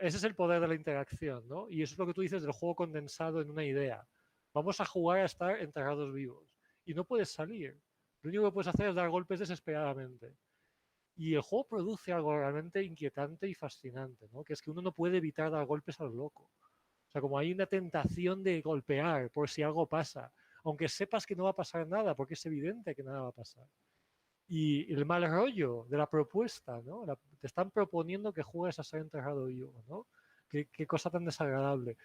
ese es el poder de la interacción, ¿no? Y eso es lo que tú dices del juego condensado en una idea. vamos a jugar a estar enterrados vivos. Y no puedes salir. Lo único que puedes hacer es dar golpes desesperadamente. Y el juego produce algo realmente inquietante y fascinante, ¿no? Que es que uno no puede evitar dar golpes al loco. O sea, como hay una tentación de golpear por si algo pasa, aunque sepas que no va a pasar nada, porque es evidente que nada va a pasar. Y el mal rollo de la propuesta, ¿no? Te están proponiendo que juegues a ser enterrado vivo, ¿no? Qué cosa tan desagradable.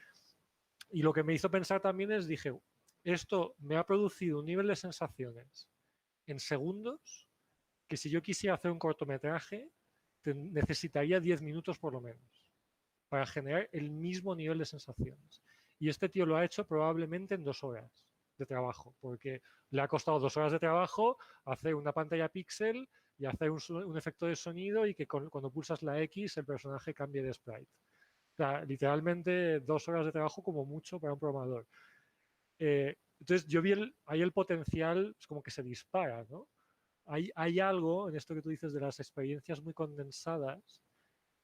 Y lo que me hizo pensar también es, dije, esto me ha producido un nivel de sensaciones en segundos que si yo quisiera hacer un cortometraje necesitaría 10 minutos por lo menos para generar el mismo nivel de sensaciones. Y este tío lo ha hecho probablemente en 2 horas de trabajo, porque le ha costado 2 horas de trabajo hacer una pantalla píxel y hacer un efecto de sonido y que cuando pulsas la X el personaje cambie de sprite. O sea, literalmente 2 horas de trabajo como mucho para un programador. Entonces yo vi ahí el potencial, es como que se dispara, ¿no? Hay algo en esto que tú dices de las experiencias muy condensadas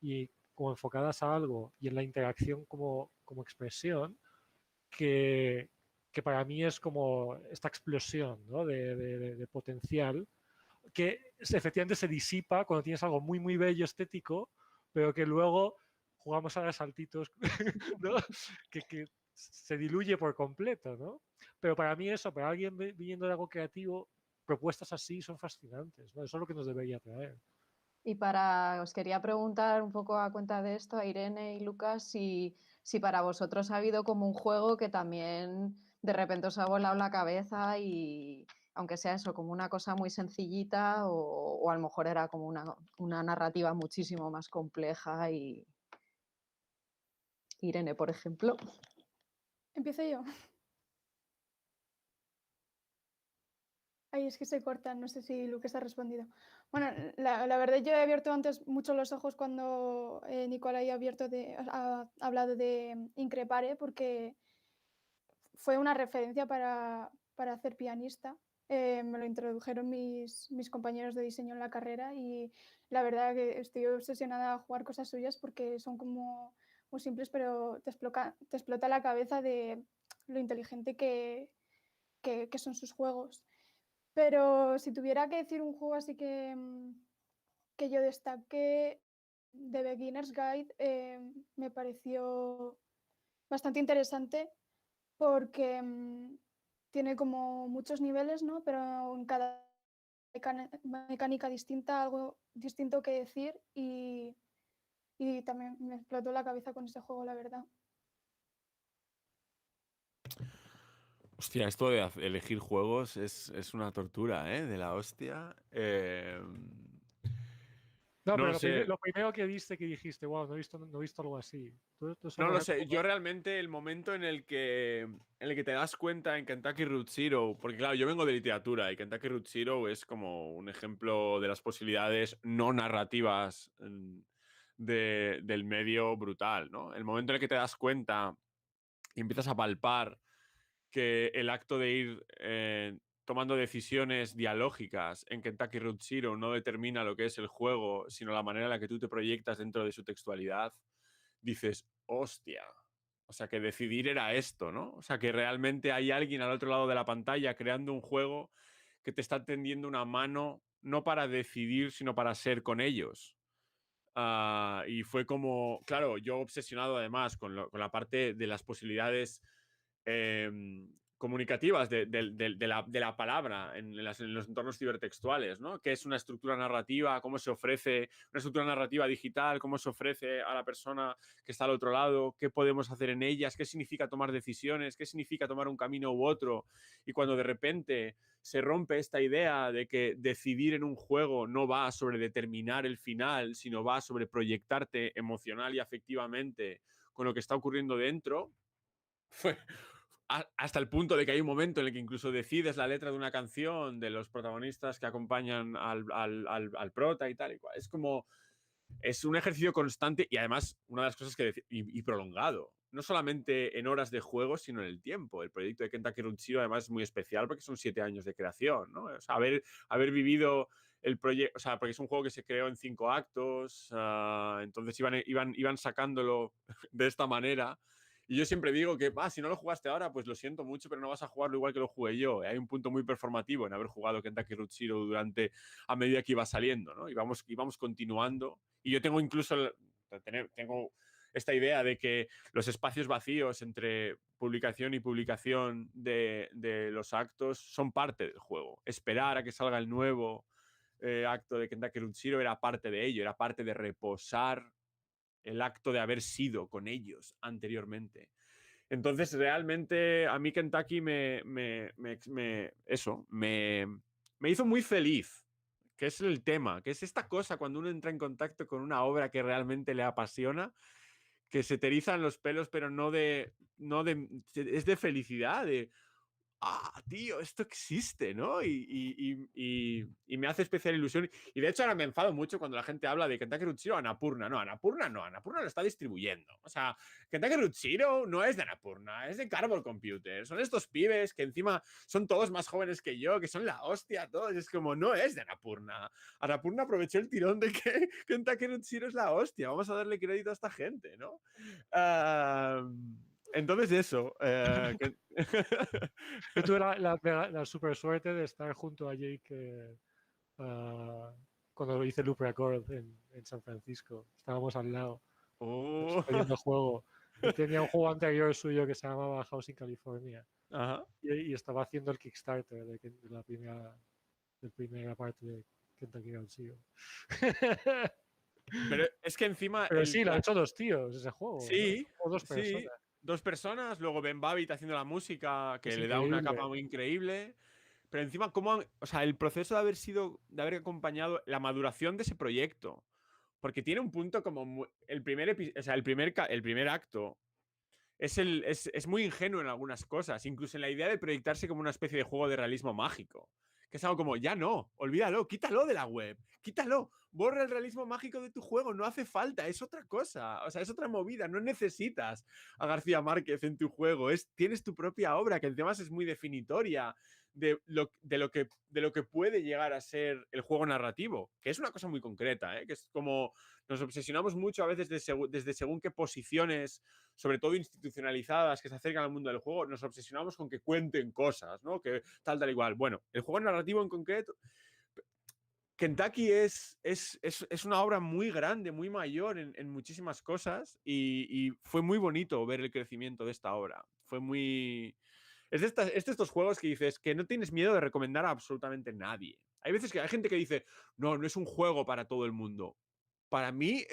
y como enfocadas a algo y en la interacción como expresión que para mí es como esta explosión, ¿no? de potencial que efectivamente se disipa cuando tienes algo muy, muy bello, estético, pero que luego jugamos a los saltitos, ¿no? que se diluye por completo, ¿no? Pero para mí eso, para alguien viniendo de algo creativo, propuestas así son fascinantes, ¿no? Eso es lo que nos debería traer. Y os quería preguntar un poco a cuenta de esto, a Irene y Lucas, si para vosotros ha habido como un juego que también de repente os ha volado la cabeza y aunque sea eso, como una cosa muy sencillita o a lo mejor era como una narrativa muchísimo más compleja y Irene, por ejemplo. Empiezo yo. Ay, es que se cortan, no sé si Lucas ha respondido. Bueno, la verdad yo he abierto antes mucho los ojos cuando Nicolai ha hablado de Increpare, porque fue una referencia para hacer pianista. Me lo introdujeron mis compañeros de diseño en la carrera y la verdad que estoy obsesionada a jugar cosas suyas porque son como muy simples, pero te explota la cabeza de lo inteligente que son sus juegos. Pero si tuviera que decir un juego así que yo destaque, The Beginner's Guide, me pareció bastante interesante porque tiene como muchos niveles, ¿no? Pero en cada mecánica distinta, algo distinto que decir y también me explotó la cabeza con ese juego, la verdad. Hostia, esto de elegir juegos es una tortura, ¿eh? De la hostia. No, No pero lo sé. lo primero que viste que dijiste, wow, no he visto algo así. ¿Tú No lo sé. Yo realmente el momento en el que te das cuenta en Kentucky Route Zero, porque claro, yo vengo de literatura y Kentucky Route Zero es como un ejemplo de las posibilidades no narrativas del medio brutal, ¿no? El momento en el que te das cuenta y empiezas a palpar que el acto de ir tomando decisiones dialógicas en Kentucky Route Zero no determina lo que es el juego, sino la manera en la que tú te proyectas dentro de su textualidad, dices, hostia. O sea, que decidir era esto, ¿no? O sea, que realmente hay alguien al otro lado de la pantalla creando un juego que te está tendiendo una mano no para decidir, sino para ser con ellos. Y fue como, claro, yo obsesionado además con la parte de las posibilidades comunicativas de la palabra en los entornos cibertextuales, ¿no? ¿Qué es una estructura narrativa? ¿Cómo se ofrece una estructura narrativa digital? ¿Cómo se ofrece a la persona que está al otro lado? ¿Qué podemos hacer en ellas? ¿Qué significa tomar decisiones? ¿Qué significa tomar un camino u otro? Y cuando de repente se rompe esta idea de que decidir en un juego no va sobre determinar el final, sino va sobre proyectarte emocional y afectivamente con lo que está ocurriendo dentro, fue hasta el punto de que hay un momento en el que incluso decides la letra de una canción de los protagonistas que acompañan al prota y tal y cual. Es como, es un ejercicio constante y además una de las cosas que y prolongado, no solamente en horas de juego, sino en el tiempo. El proyecto de Kentucky Route Zero además es muy especial porque son 7 años de creación, ¿no? O sea, haber vivido el proyecto, o sea, porque es un juego que se creó en 5 actos, entonces iban sacándolo de esta manera Y yo siempre digo que, si no lo jugaste ahora, pues lo siento mucho, pero no vas a jugarlo igual que lo jugué yo. Hay un punto muy performativo en haber jugado Kentucky Route Zero a medida que iba saliendo, ¿no? Y vamos continuando. Y yo tengo incluso tengo esta idea de que los espacios vacíos entre publicación y publicación de los actos son parte del juego. Esperar a que salga el nuevo acto de Kentucky Route Zero era parte de ello, era parte de reposar el acto de haber sido con ellos anteriormente. Entonces, realmente, a mí Kentucky me hizo muy feliz, que es el tema, que es esta cosa cuando uno entra en contacto con una obra que realmente le apasiona, que se te erizan los pelos, pero es de felicidad, de tío, esto existe, ¿no? Y me hace especial ilusión. Y de hecho ahora me enfado mucho cuando la gente habla de Kentucky Route Zero Annapurna. No, Annapurna lo está distribuyendo. O sea, Kentucky Route Zero no es de Annapurna, es de Cardboard Computer. Son estos pibes que encima son todos más jóvenes que yo, que son la hostia, todos. Es como, no es de Annapurna. Annapurna aprovechó el tirón de que Kentucky Route Zero es la hostia. Vamos a darle crédito a esta gente, ¿no? Entonces eso. Yo tuve la super suerte de estar junto a Jake cuando hice Loop Record en San Francisco. Estábamos al lado, viendo juego. Y tenía un juego anterior suyo que se llamaba Housing California. Ajá. Y estaba haciendo el Kickstarter de la primera parte de Kentucky Route Zero. Pero es que encima... Pero sí, lo han hecho dos tíos ese juego. Sí, ¿no? O dos personas. Sí, dos personas. Luego Ben Babbitt haciendo la música, que Es le da una capa muy increíble. Pero encima, o sea, el proceso de haber acompañado la maduración de ese proyecto. Porque tiene un punto como... el primer acto es muy ingenuo en algunas cosas. Incluso en la idea de proyectarse como una especie de juego de realismo mágico. Que es algo como, ya no, olvídalo, quítalo de la web, quítalo, borra el realismo mágico de tu juego, no hace falta, es otra cosa, o sea, es otra movida, no necesitas a García Márquez en tu juego, tienes tu propia obra, que además es muy definitoria de lo que puede llegar a ser el juego narrativo, que es una cosa muy concreta, que es como nos obsesionamos mucho a veces desde según qué posiciones, sobre todo institucionalizadas, que se acercan al mundo del juego, nos obsesionamos con que cuenten cosas, ¿no? Que tal igual. Bueno, el juego narrativo en concreto, Kentucky es una obra muy grande, muy mayor en muchísimas cosas y fue muy bonito ver el crecimiento de esta obra. Fue muy... Es de estos juegos que dices que no tienes miedo de recomendar a absolutamente nadie. Hay veces que hay gente que dice, no es un juego para todo el mundo. Para mí,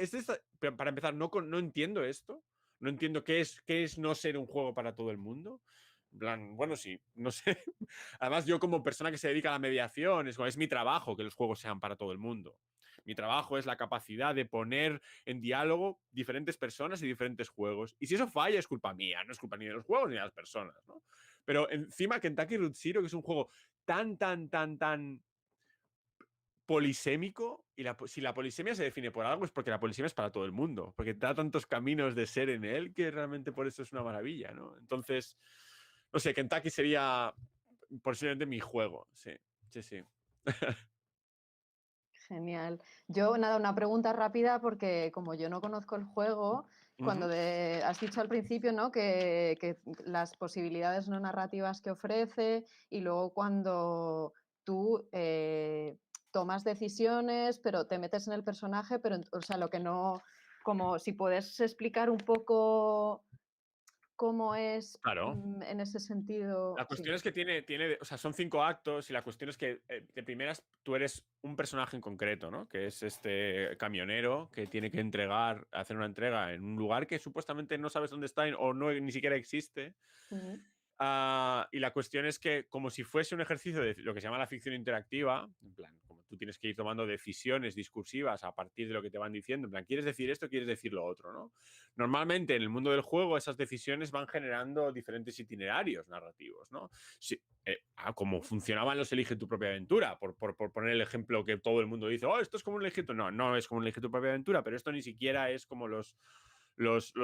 para empezar, no entiendo esto. No entiendo qué es no ser un juego para todo el mundo. En plan, bueno, sí, no sé. Además, yo como persona que se dedica a la mediación, es mi trabajo que los juegos sean para todo el mundo. Mi trabajo es la capacidad de poner en diálogo diferentes personas y diferentes juegos. Y si eso falla, es culpa mía, no es culpa ni de los juegos ni de las personas, ¿no? Pero encima Kentucky Route Zero, que es un juego tan polisémico, y si la polisemia se define por algo es porque la polisemia es para todo el mundo, porque da tantos caminos de ser en él que realmente por eso es una maravilla, ¿no? Entonces, no sé, Kentucky sería posiblemente mi juego, sí. Genial. Yo, nada, una pregunta rápida porque como yo no conozco el juego, cuando has dicho al principio, ¿no? que las posibilidades no narrativas que ofrece y luego cuando tú tomas decisiones, pero te metes en el personaje, pero, o sea, lo que no, como si puedes explicar un poco cómo es Claro. en ese sentido. La cuestión es que o sea, son 5 actos y la cuestión es que de primeras tú eres un personaje en concreto, ¿no? Que es este camionero que tiene que hacer una entrega en un lugar que supuestamente no sabes dónde está o no ni siquiera existe. Y la cuestión es que, como si fuese un ejercicio de lo que se llama la ficción interactiva, en plan, como tú tienes que ir tomando decisiones discursivas a partir de lo que te van diciendo, en plan, ¿quieres decir esto? ¿Quieres decir lo otro? ¿No? Normalmente en el mundo del juego esas decisiones van generando diferentes itinerarios narrativos, ¿no? Sí, como funcionaban los Elige tu propia aventura, por poner el ejemplo que todo el mundo dice, esto es como un Elige tu... No es como un Elige tu propia aventura, pero esto ni siquiera es como los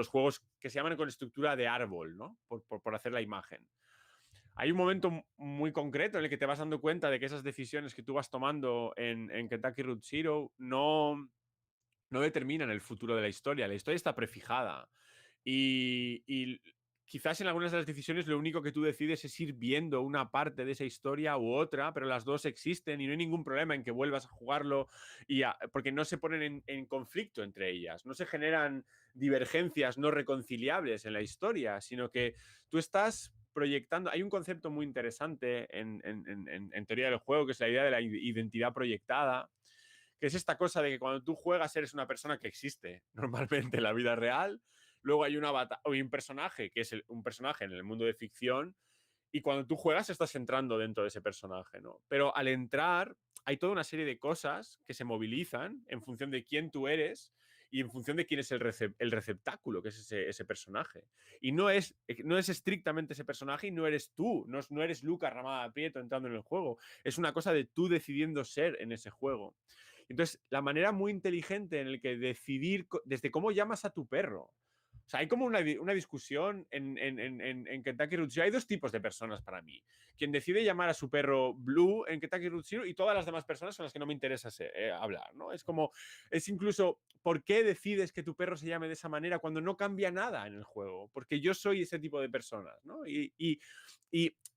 juegos que se llaman con estructura de árbol, ¿no? Por hacer la imagen. Hay un momento muy concreto en el que te vas dando cuenta de que esas decisiones que tú vas tomando en Kentucky Route Zero no determinan el futuro de la historia. La historia está prefijada. Y quizás en algunas de las decisiones lo único que tú decides es ir viendo una parte de esa historia u otra, pero las dos existen y no hay ningún problema en que vuelvas a jugarlo porque no se ponen en conflicto entre ellas, no se generan divergencias no reconciliables en la historia, sino que tú estás proyectando. Hay un concepto muy interesante en teoría del juego, que es la idea de la identidad proyectada, que es esta cosa de que cuando tú juegas eres una persona que existe normalmente en la vida real. Luego hay un personaje que es un personaje en el mundo de ficción, y cuando tú juegas estás entrando dentro de ese personaje, ¿no? Pero al entrar hay toda una serie de cosas que se movilizan en función de quién tú eres y en función de quién es el receptáculo, que es ese personaje. Y no es estrictamente ese personaje y no eres tú, no eres Lucas Ramada Prieto entrando en el juego. Es una cosa de tú decidiendo ser en ese juego. Entonces, la manera muy inteligente en la que decidir, desde cómo llamas a tu perro. O sea, hay como una discusión en Kentucky Route Zero. Hay dos tipos de personas para mí. Quien decide llamar a su perro Blue en Kentucky Route Zero, y todas las demás personas son las que no me interesa hablar, ¿no? Es incluso, ¿por qué decides que tu perro se llame de esa manera cuando no cambia nada en el juego? Porque yo soy ese tipo de personas, ¿no? Y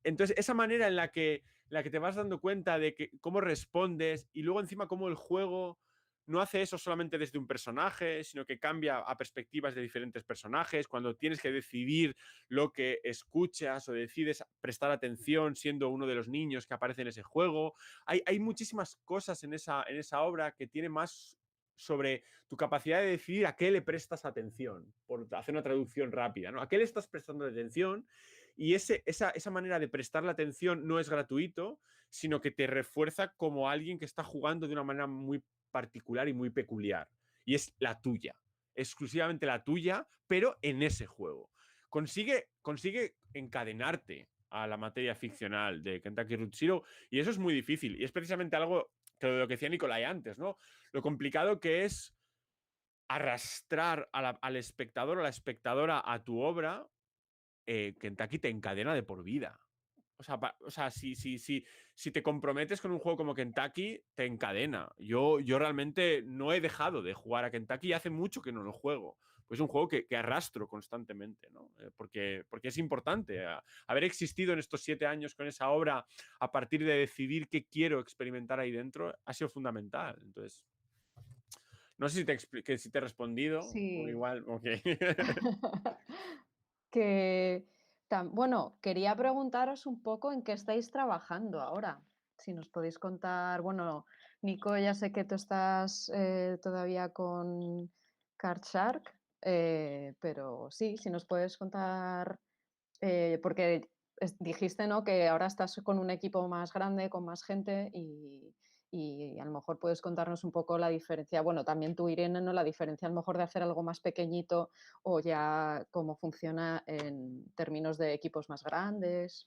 entonces, esa manera en la que te vas dando cuenta de cómo respondes, y luego encima cómo el juego no hace eso solamente desde un personaje, sino que cambia a perspectivas de diferentes personajes. Cuando tienes que decidir lo que escuchas o decides prestar atención siendo uno de los niños que aparece en ese juego. Hay muchísimas cosas en esa obra que tiene más sobre tu capacidad de decidir a qué le prestas atención, por hacer una traducción rápida, ¿no? ¿A qué le estás prestando atención? Y esa manera de prestar la atención no es gratuito, sino que te refuerza como alguien que está jugando de una manera muy particular y muy peculiar. Y es la tuya, exclusivamente la tuya, pero en ese juego. Consigue encadenarte a la materia ficcional de Kentucky Route Zero, y eso es muy difícil. Y es precisamente algo que lo que decía Nicolai antes, ¿no? Lo complicado que es arrastrar al espectador o a la espectadora a tu obra. Kentucky te encadena de por vida. O sea, si te comprometes con un juego como Kentucky, te encadena. Yo realmente no he dejado de jugar a Kentucky y hace mucho que no lo juego. Pues es un juego que arrastro constantemente, ¿no? Porque es importante. Haber existido en estos 7 años con esa obra a partir de decidir qué quiero experimentar ahí dentro ha sido fundamental. Entonces, no sé si te he respondido. Sí. O igual, ok. Bueno, quería preguntaros un poco en qué estáis trabajando ahora. Si nos podéis contar, bueno, Nico, ya sé que tú estás todavía con Card Shark, pero sí, si nos puedes contar, porque dijiste, ¿no?, que ahora estás con un equipo más grande, con más gente, y a lo mejor puedes contarnos un poco la diferencia. Bueno, también tú, Irene, ¿no?, la diferencia a lo mejor de hacer algo más pequeñito o ya cómo funciona en términos de equipos más grandes.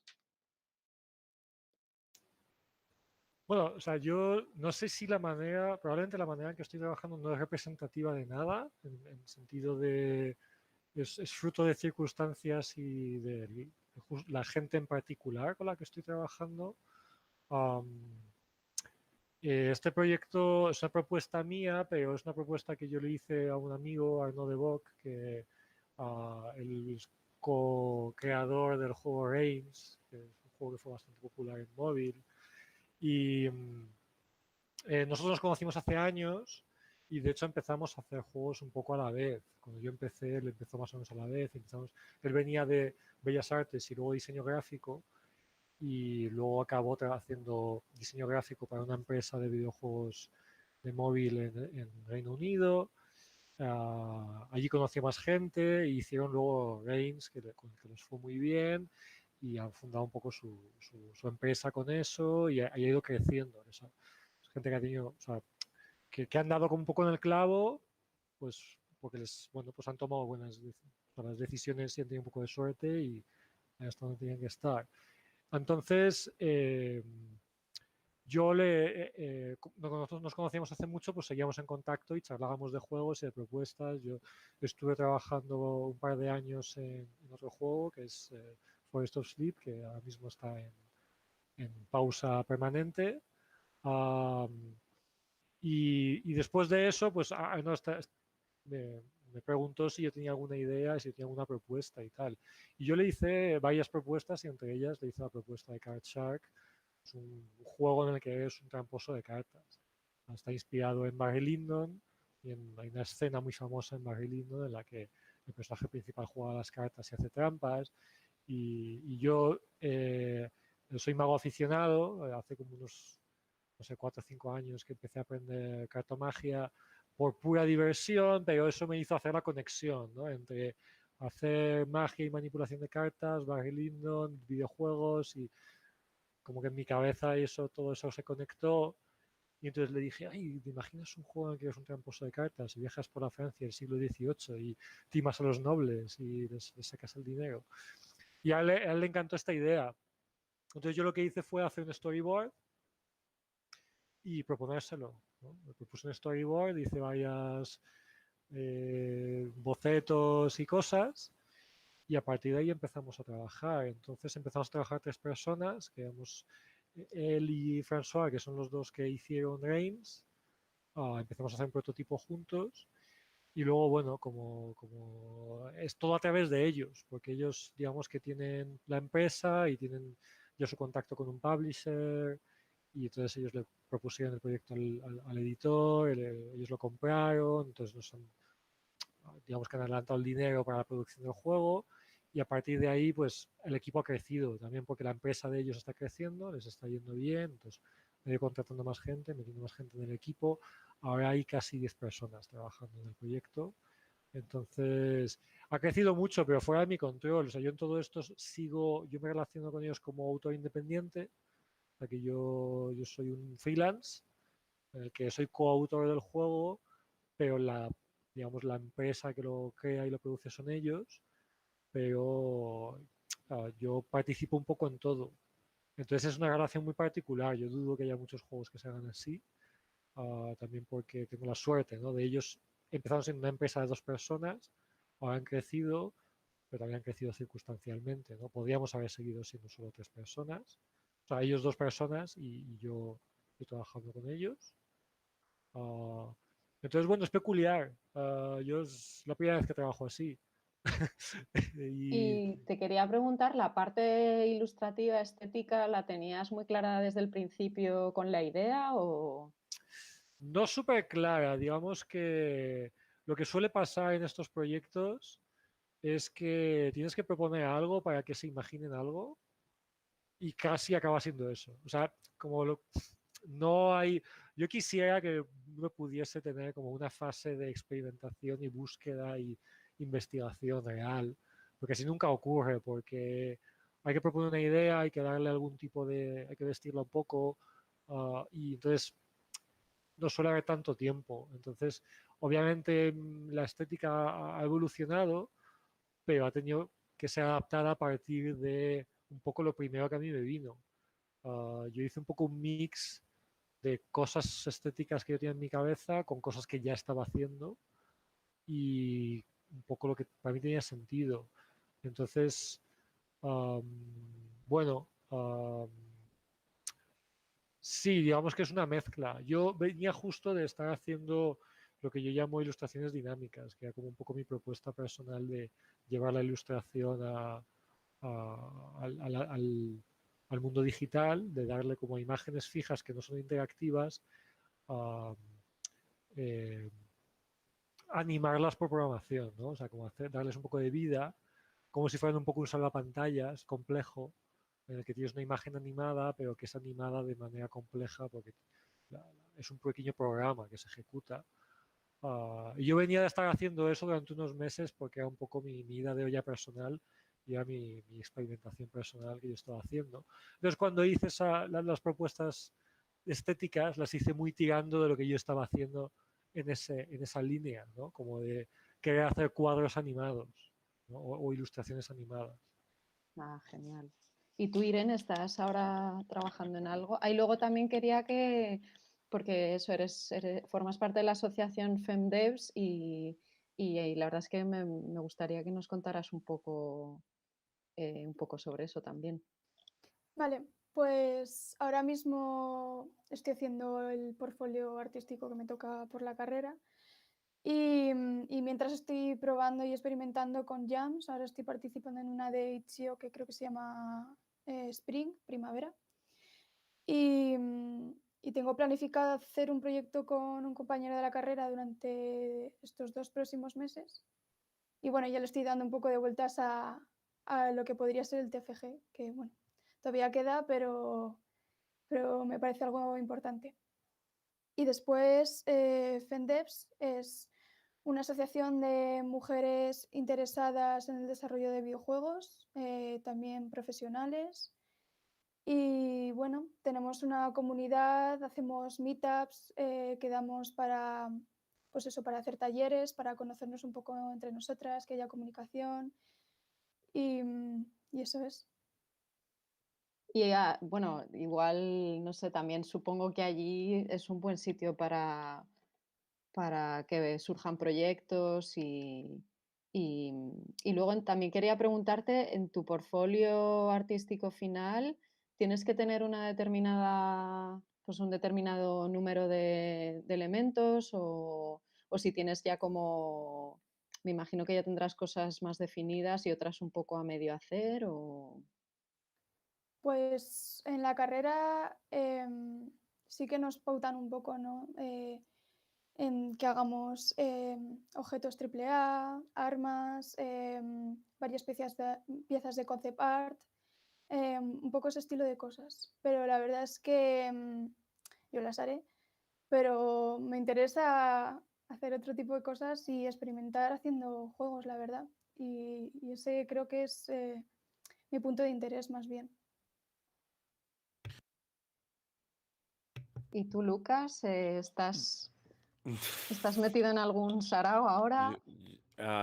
Bueno, o sea, yo no sé si probablemente la manera en que estoy trabajando no es representativa de nada, en el sentido de, es fruto de circunstancias y de la gente en particular con la que estoy trabajando. Este proyecto es una propuesta mía, pero es una propuesta que yo le hice a un amigo, Arnaud de Bock, que el co-creador del juego Reims, que es un juego que fue bastante popular en móvil. Y nosotros nos conocimos hace años y de hecho empezamos a hacer juegos un poco a la vez. Cuando yo empecé, él empezó más o menos a la vez. Él venía de Bellas Artes y luego diseño gráfico, y luego acabó haciendo diseño gráfico para una empresa de videojuegos de móvil en Reino Unido. Allí conoció más gente e hicieron luego Reims, que les fue muy bien, y han fundado un poco su empresa con eso, y ha ido creciendo. Es gente que ha tenido, o sea, que han dado un poco en el clavo, pues porque pues han tomado buenas decisiones y han tenido un poco de suerte y han estado donde tenían que estar. Entonces, nosotros nos conocíamos hace mucho, pues seguíamos en contacto y charlábamos de juegos y de propuestas. Yo estuve trabajando un par de años en otro juego que es Forest of Sleep, que ahora mismo está en pausa permanente. Y después de eso, pues me me preguntó si yo tenía alguna idea, si yo tenía alguna propuesta y tal. Y yo le hice varias propuestas y entre ellas le hice la propuesta de Card Shark. Es un juego en el que es un tramposo de cartas. Está inspirado en Barry Lyndon y hay una escena muy famosa en Barry Lyndon en la que el personaje principal juega las cartas y hace trampas. Y yo soy mago aficionado, hace como unos, no sé, 4 o 5 años que empecé a aprender cartomagia por pura diversión, pero eso me hizo hacer la conexión, ¿no? Entre hacer magia y manipulación de cartas, Barry Lyndon, videojuegos, y como que en mi cabeza todo eso se conectó. Y entonces le dije, ay, ¿te imaginas un juego en el que eres un tramposo de cartas y viajas por la Francia del siglo XVIII y timas a los nobles y les sacas el dinero? Y a él le encantó esta idea. Entonces yo lo que hice fue hacer un storyboard y proponérselo, ¿no? Me propuse un storyboard, hice varias bocetos y cosas, y a partir de ahí empezamos a trabajar. Entonces empezamos a trabajar 3 personas, que éramos él y François, que son los dos que hicieron Reims. Empezamos a hacer un prototipo juntos. Y luego, bueno, como es todo a través de ellos, porque ellos, digamos que tienen la empresa y tienen ya su contacto con un publisher, y entonces ellos le propusieron el proyecto al editor, ellos lo compraron, entonces digamos que han adelantado el dinero para la producción del juego, y a partir de ahí, pues el equipo ha crecido también porque la empresa de ellos está creciendo, les está yendo bien, entonces me he ido contratando más gente, metiendo más gente en el equipo. Ahora hay casi 10 personas trabajando en el proyecto. Entonces, ha crecido mucho, pero fuera de mi control. O sea, yo en todo esto yo me relaciono con ellos como autor independiente, o sea, que yo soy un freelance, en el que soy coautor del juego, pero digamos, la empresa que lo crea y lo produce son ellos, pero yo participo un poco en todo. Entonces es una relación muy particular. Yo dudo que haya muchos juegos que se hagan así, también porque tengo la suerte, ¿no? De ellos empezaron siendo una empresa de 2 personas, ahora han crecido, pero también han crecido circunstancialmente, ¿no? Podríamos haber seguido siendo solo 3 personas, o sea, ellos 2 personas y yo estoy trabajando con ellos. Uh, entonces, bueno, es peculiar. Yo es la primera vez que trabajo así. Y te quería preguntar, ¿la parte ilustrativa, estética, la tenías muy clara desde el principio con la idea o...? No súper clara, digamos que lo que suele pasar en estos proyectos es que tienes que proponer algo para que se imaginen algo y casi acaba siendo eso. O sea, no hay... Yo quisiera que uno pudiese tener como una fase de experimentación y búsqueda y investigación real, porque así nunca ocurre, porque hay que proponer una idea, hay que darle algún tipo de... hay que vestirla un poco, y entonces no suele haber tanto tiempo. Entonces, obviamente la estética ha evolucionado, pero ha tenido que ser adaptada a partir de un poco lo primero que a mí me vino. Yo hice un poco un mix de cosas estéticas que yo tenía en mi cabeza con cosas que ya estaba haciendo y un poco lo que para mí tenía sentido. Entonces, bueno, sí, digamos que es una mezcla. Yo venía justo de estar haciendo lo que yo llamo ilustraciones dinámicas, que era como un poco mi propuesta personal de llevar la ilustración al mundo digital, de darle como imágenes fijas que no son interactivas, eh, animarlas por programación, ¿no? O sea, como darles un poco de vida, como si fueran un poco un salvapantallas complejo, en el que tienes una imagen animada, pero que es animada de manera compleja porque es un pequeño programa que se ejecuta. Y yo venía de estar haciendo eso durante unos meses porque era un poco mi ida de olla personal y era mi experimentación personal que yo estaba haciendo. Entonces, cuando hice las propuestas estéticas, las hice muy tirando de lo que yo estaba haciendo en esa línea, ¿no? Como de querer hacer cuadros animados, ¿no? o ilustraciones animadas. Genial. ¿Y tú, Irene, estás ahora trabajando en algo? Ahí luego también quería porque eso, formas parte de la asociación FemDevs y la verdad es que me gustaría que nos contaras un poco sobre eso también. Vale, pues ahora mismo estoy haciendo el portfolio artístico que me toca por la carrera Y mientras estoy probando y experimentando con jams, ahora estoy participando en una de Itch.io que creo que se llama Spring, primavera. Y tengo planificado hacer un proyecto con un compañero de la carrera durante estos 2 próximos meses. Y bueno, ya le estoy dando un poco de vueltas a lo que podría ser el TFG, que bueno, todavía queda, pero me parece algo importante. Y después, FENDEVS es una asociación de mujeres interesadas en el desarrollo de videojuegos, también profesionales. Y bueno, tenemos una comunidad, hacemos meetups, quedamos para, pues eso, para hacer talleres, para conocernos un poco entre nosotras, que haya comunicación. Y eso es. Y bueno, igual, no sé, también supongo que allí es un buen sitio para que surjan proyectos y luego también quería preguntarte, en tu portfolio artístico final, ¿tienes que tener una determinada, pues un determinado número de elementos o si tienes ya como, me imagino que ya tendrás cosas más definidas y otras un poco a medio hacer o... Pues en la carrera sí que nos pautan un poco, ¿no? En que hagamos objetos AAA, armas, varias piezas de concept art, un poco ese estilo de cosas. Pero la verdad es que yo las haré, pero me interesa hacer otro tipo de cosas y experimentar haciendo juegos, la verdad. Y ese creo que es mi punto de interés más bien. ¿Y tú, Lucas, estás metido en algún sarao ahora?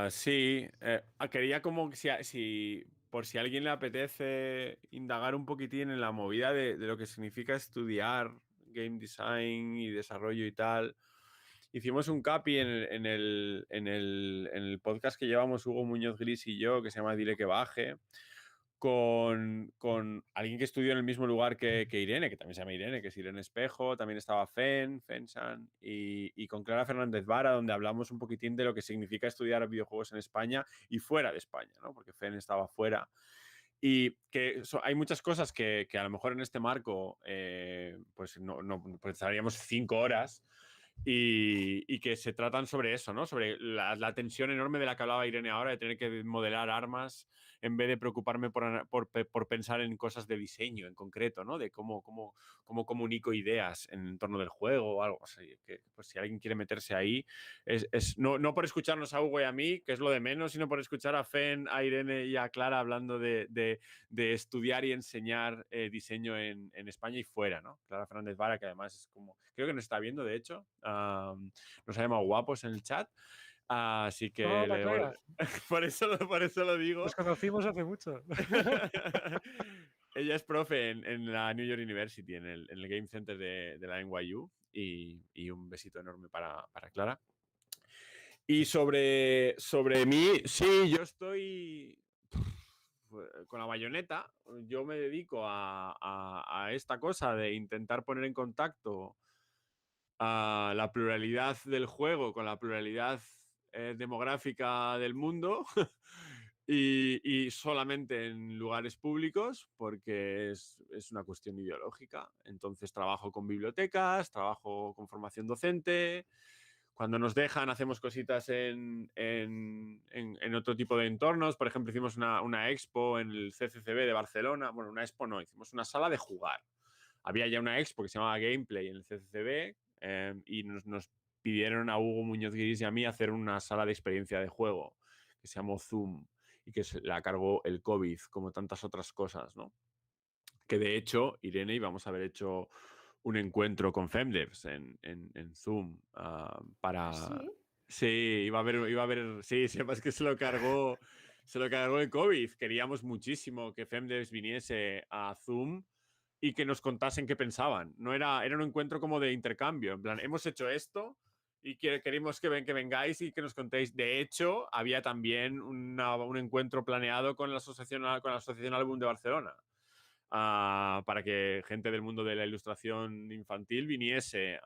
Sí, quería como que por si a alguien le apetece indagar un poquitín en la movida de lo que significa estudiar game design y desarrollo y tal. Hicimos un capi en el podcast que llevamos Hugo Muñoz Gris y yo, que se llama Dile que baje, con alguien que estudió en el mismo lugar que Irene, que también se llama Irene, que es Irene Espejo, también estaba Fensan, y con Clara Fernández Vara, donde hablamos un poquitín de lo que significa estudiar videojuegos en España y fuera de España, ¿no? Porque Fen estaba fuera. Y que hay muchas cosas que a lo mejor en este marco pues pues estaríamos 5 horas y que se tratan sobre eso, ¿no? Sobre la tensión enorme de la que hablaba Irene ahora, de tener que modelar armas en vez de preocuparme por pensar en cosas de diseño en concreto, ¿no? De cómo comunico ideas en torno del juego o algo así. Que, pues, si alguien quiere meterse ahí, no por escucharnos a Hugo y a mí, que es lo de menos, sino por escuchar a Fen, a Irene y a Clara hablando de estudiar y enseñar diseño en España y fuera, ¿no? Clara Fernández Vara, que además es como, creo que nos está viendo, de hecho, nos ha llamado guapos en el chat. Así que Hola, Clara. por eso lo digo. Nos conocimos hace mucho. Ella es profe en la New York University, en el Game Center de la NYU, y un besito enorme para Clara. Y sobre mí, sí, yo estoy con la bayoneta. Yo me dedico a esta cosa de intentar poner en contacto a la pluralidad del juego con la pluralidad demográfica del mundo y solamente en lugares públicos porque es una cuestión ideológica. Entonces trabajo con bibliotecas, trabajo con formación docente. Cuando nos dejan hacemos cositas en otro tipo de entornos. Por ejemplo, hicimos una expo en el CCCB de Barcelona. Bueno, una expo no, hicimos una sala de jugar. Había ya una expo que se llamaba Gameplay en el CCCB y nos pidieron a Hugo Muñoz Guiris y a mí hacer una sala de experiencia de juego que se llamó Zoom y que se la cargó el COVID, como tantas otras cosas, ¿no? Que de hecho, Irene, íbamos a haber hecho un encuentro con Femdevs en Zoom para... Sí. Sí, iba a haber, sí, sepas que se lo cargó el COVID. Queríamos muchísimo que Femdevs viniese a Zoom y que nos contasen qué pensaban. No era un encuentro como de intercambio. En plan, hemos hecho esto y queremos que vengáis y que nos contéis. De hecho, había también un encuentro planeado con la Asociación Álbum de Barcelona. Para que gente del mundo de la ilustración infantil viniese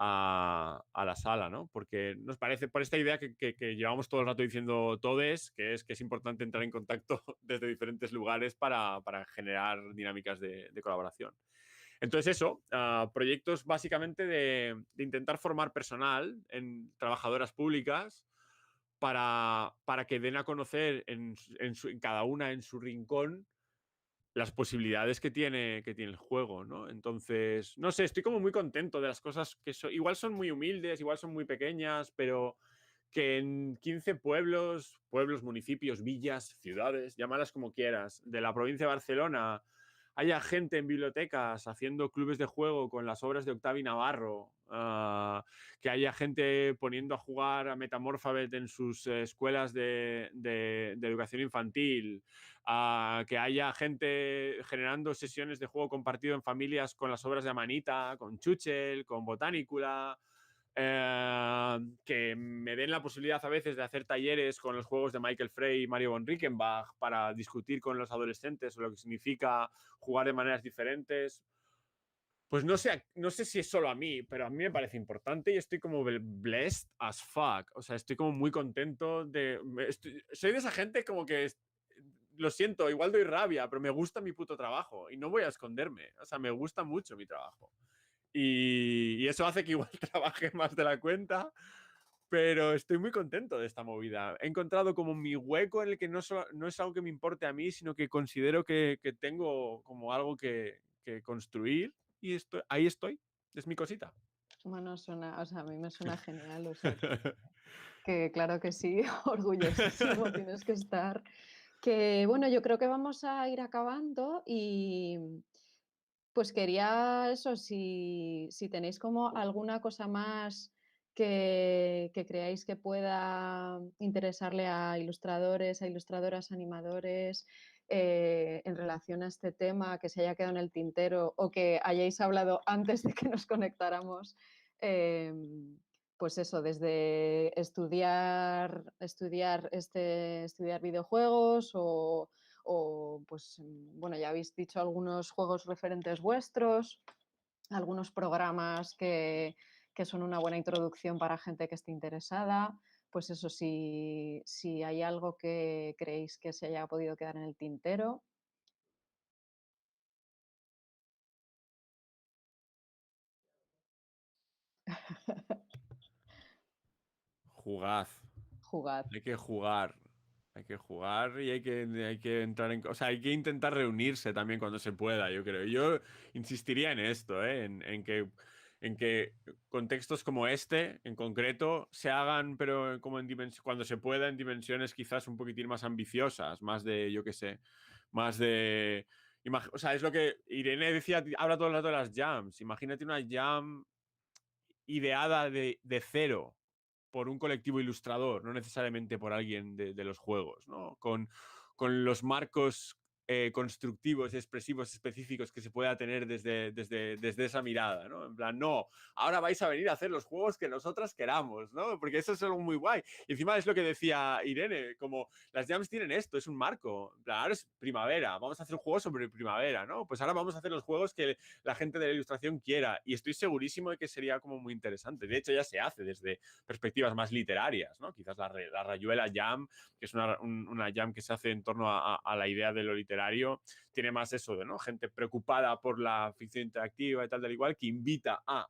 a la sala, ¿no? Porque nos parece, por esta idea que llevamos todo el rato diciendo todes, que es importante entrar en contacto desde diferentes lugares para generar dinámicas de colaboración. Entonces eso, proyectos básicamente de intentar formar personal en trabajadoras públicas para que den a conocer en cada una en su rincón las posibilidades que tiene el juego, ¿no? Entonces, no sé, estoy como muy contento de las cosas que igual son muy humildes, igual son muy pequeñas, pero que en 15 pueblos, municipios, villas, ciudades, llámalas como quieras, de la provincia de Barcelona, haya gente en bibliotecas haciendo clubes de juego con las obras de Octavi Navarro, que haya gente poniendo a jugar a Metamorphabet en sus escuelas de educación infantil, que haya gente generando sesiones de juego compartido en familias con las obras de Amanita, con Chuchel, con Botanicula, que me den la posibilidad a veces de hacer talleres con los juegos de Michael Frey y Mario von Rickenbach para discutir con los adolescentes lo que significa jugar de maneras diferentes. Pues no sé si es solo a mí, pero a mí me parece importante y estoy como blessed as fuck. O sea, estoy como muy contento soy de esa gente como que lo siento, igual doy rabia, pero me gusta mi puto trabajo y no voy a esconderme. O sea, me gusta mucho mi trabajo. Y eso hace que igual trabaje más de la cuenta, pero estoy muy contento de esta movida. He encontrado como mi hueco en el que no es algo que me importe a mí, sino que considero que tengo como algo que construir y ahí estoy. Es mi cosita. Bueno, o sea, a mí me suena genial, o sea, que claro que sí, orgullosísimo tienes que estar. Que bueno, yo creo que vamos a ir acabando y pues quería eso, si tenéis como alguna cosa más que creáis que pueda interesarle a ilustradores, a ilustradoras, animadores, en relación a este tema, que se haya quedado en el tintero o que hayáis hablado antes de que nos conectáramos, pues eso, desde estudiar videojuegos o pues bueno, ya habéis dicho algunos juegos referentes vuestros, algunos programas que son una buena introducción para gente que esté interesada. Pues eso, si hay algo que creéis que se haya podido quedar en el tintero. Jugad. Jugad. Hay que jugar. Hay que jugar y hay que entrar en... O sea, hay que intentar reunirse también cuando se pueda, yo creo. Yo insistiría en esto, ¿eh? En que contextos como este, en concreto, se hagan, pero como cuando se pueda, en dimensiones quizás un poquitín más ambiciosas, más de, yo qué sé, más de... O sea, es lo que Irene decía, habla todo el rato de las jams. Imagínate una jam ideada de cero por un colectivo ilustrador, no necesariamente por alguien de los juegos, ¿no? Con los marcos constructivos, expresivos, específicos que se pueda tener desde esa mirada, ¿no? En plan, no, ahora vais a venir a hacer los juegos que nosotras queramos, ¿no? Porque eso es algo muy guay. Y encima es lo que decía Irene, como las jams tienen esto, es un marco. En plan, ahora es primavera, vamos a hacer un juego sobre primavera, ¿no? Pues ahora vamos a hacer los juegos que la gente de la ilustración quiera. Y estoy segurísimo de que sería como muy interesante. De hecho, ya se hace desde perspectivas más literarias, ¿no? Quizás la Rayuela Jam, que es una jam que se hace en torno a la idea de lo literario, tiene más eso de, ¿no? Gente preocupada por la ficción interactiva y tal igual, que invita a,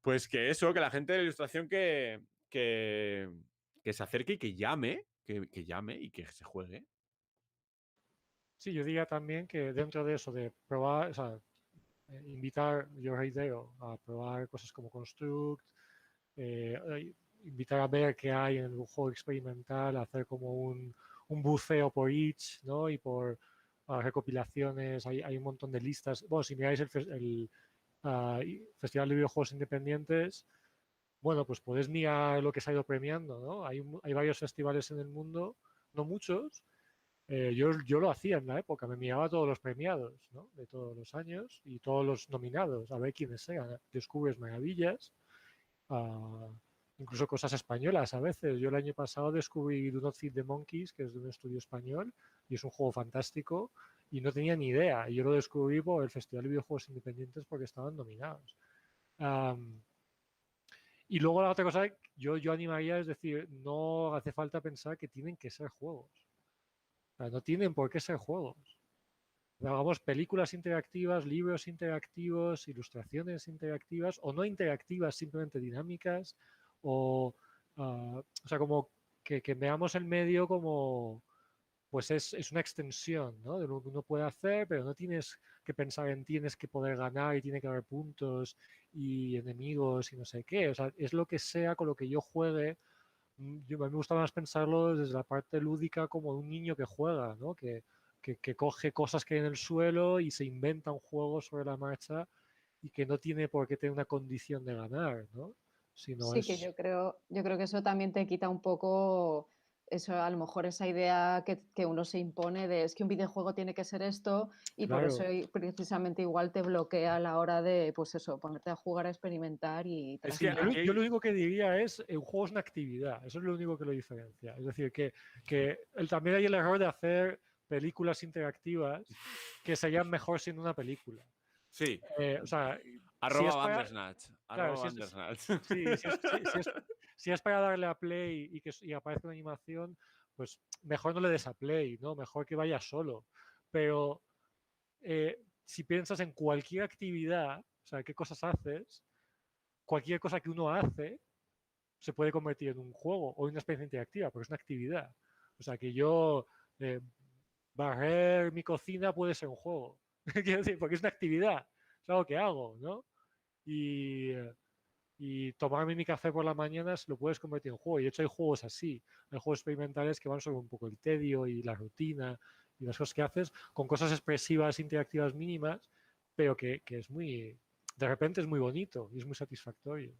pues que eso, que la gente de la ilustración que se acerque y que llame y que se juegue. Sí, yo diría también que dentro de eso, de probar, o sea, invitar, yo reitero, a probar cosas como Construct, invitar a ver qué hay en el juego experimental, hacer como un buceo por each, ¿no? Y por recopilaciones, hay un montón de listas. Bueno, si miráis el Festival de Videojuegos Independientes, bueno, pues podéis mirar lo que se ha ido premiando, ¿no? Hay varios festivales en el mundo, no muchos. Yo lo hacía en la época, me miraba todos los premiados, ¿no? De todos los años y todos los nominados, a ver quiénes eran. Descubres maravillas, incluso cosas españolas a veces. Yo el año pasado descubrí Do Not Feed the Monkeys, que es de un estudio español, y es un juego fantástico, y no tenía ni idea. Y yo lo descubrí por el Festival de Videojuegos Independientes porque estaban nominados. Y luego la otra cosa que yo animaría es decir, no hace falta pensar que tienen que ser juegos. O sea, no tienen por qué ser juegos. Hagamos películas interactivas, libros interactivos, ilustraciones interactivas o no interactivas, simplemente dinámicas, o sea, como que veamos el medio como, pues es una extensión, ¿no? De lo que uno puede hacer, pero no tienes que pensar en tienes que poder ganar y tiene que haber puntos y enemigos y no sé qué. O sea, es lo que sea con lo que yo juegue. A mí me gusta más pensarlo desde la parte lúdica como un niño que juega, ¿no? Que coge cosas que hay en el suelo y se inventa un juego sobre la marcha y que no tiene por qué tener una condición de ganar, ¿no? Sino Sí, que es... yo creo que eso también te quita un poco eso, a lo mejor esa idea que uno se impone de es que un videojuego tiene que ser esto y por eso Claro, precisamente igual te bloquea a la hora de, pues eso, ponerte a jugar, a experimentar y Es sí, que trasladar. yo lo único que diría es, un juego es una actividad, eso es lo único que lo diferencia. Es decir, también hay el error de hacer películas interactivas que serían mejor siendo una película. Sí. O sea, si Arroba es para, Bandersnatch. claro, Arroba Bandersnatch. sí, si es para darle a play y aparezca una animación, pues mejor no le des a play, ¿no? Mejor que vaya solo. Pero si piensas en cualquier actividad, o sea, qué cosas haces, cualquier cosa que uno hace se puede convertir en un juego o en una experiencia interactiva, porque es una actividad. O sea, que yo barrer mi cocina puede ser un juego. Quiero decir, porque es una actividad, es algo que hago, ¿no? Y tomarme mi café por las mañanas lo puedes convertir en juego. Y de hecho hay juegos así, hay juegos experimentales que van sobre un poco el tedio y la rutina y las cosas que haces con cosas expresivas, interactivas mínimas, pero que es muy, de repente es muy bonito y es muy satisfactorio.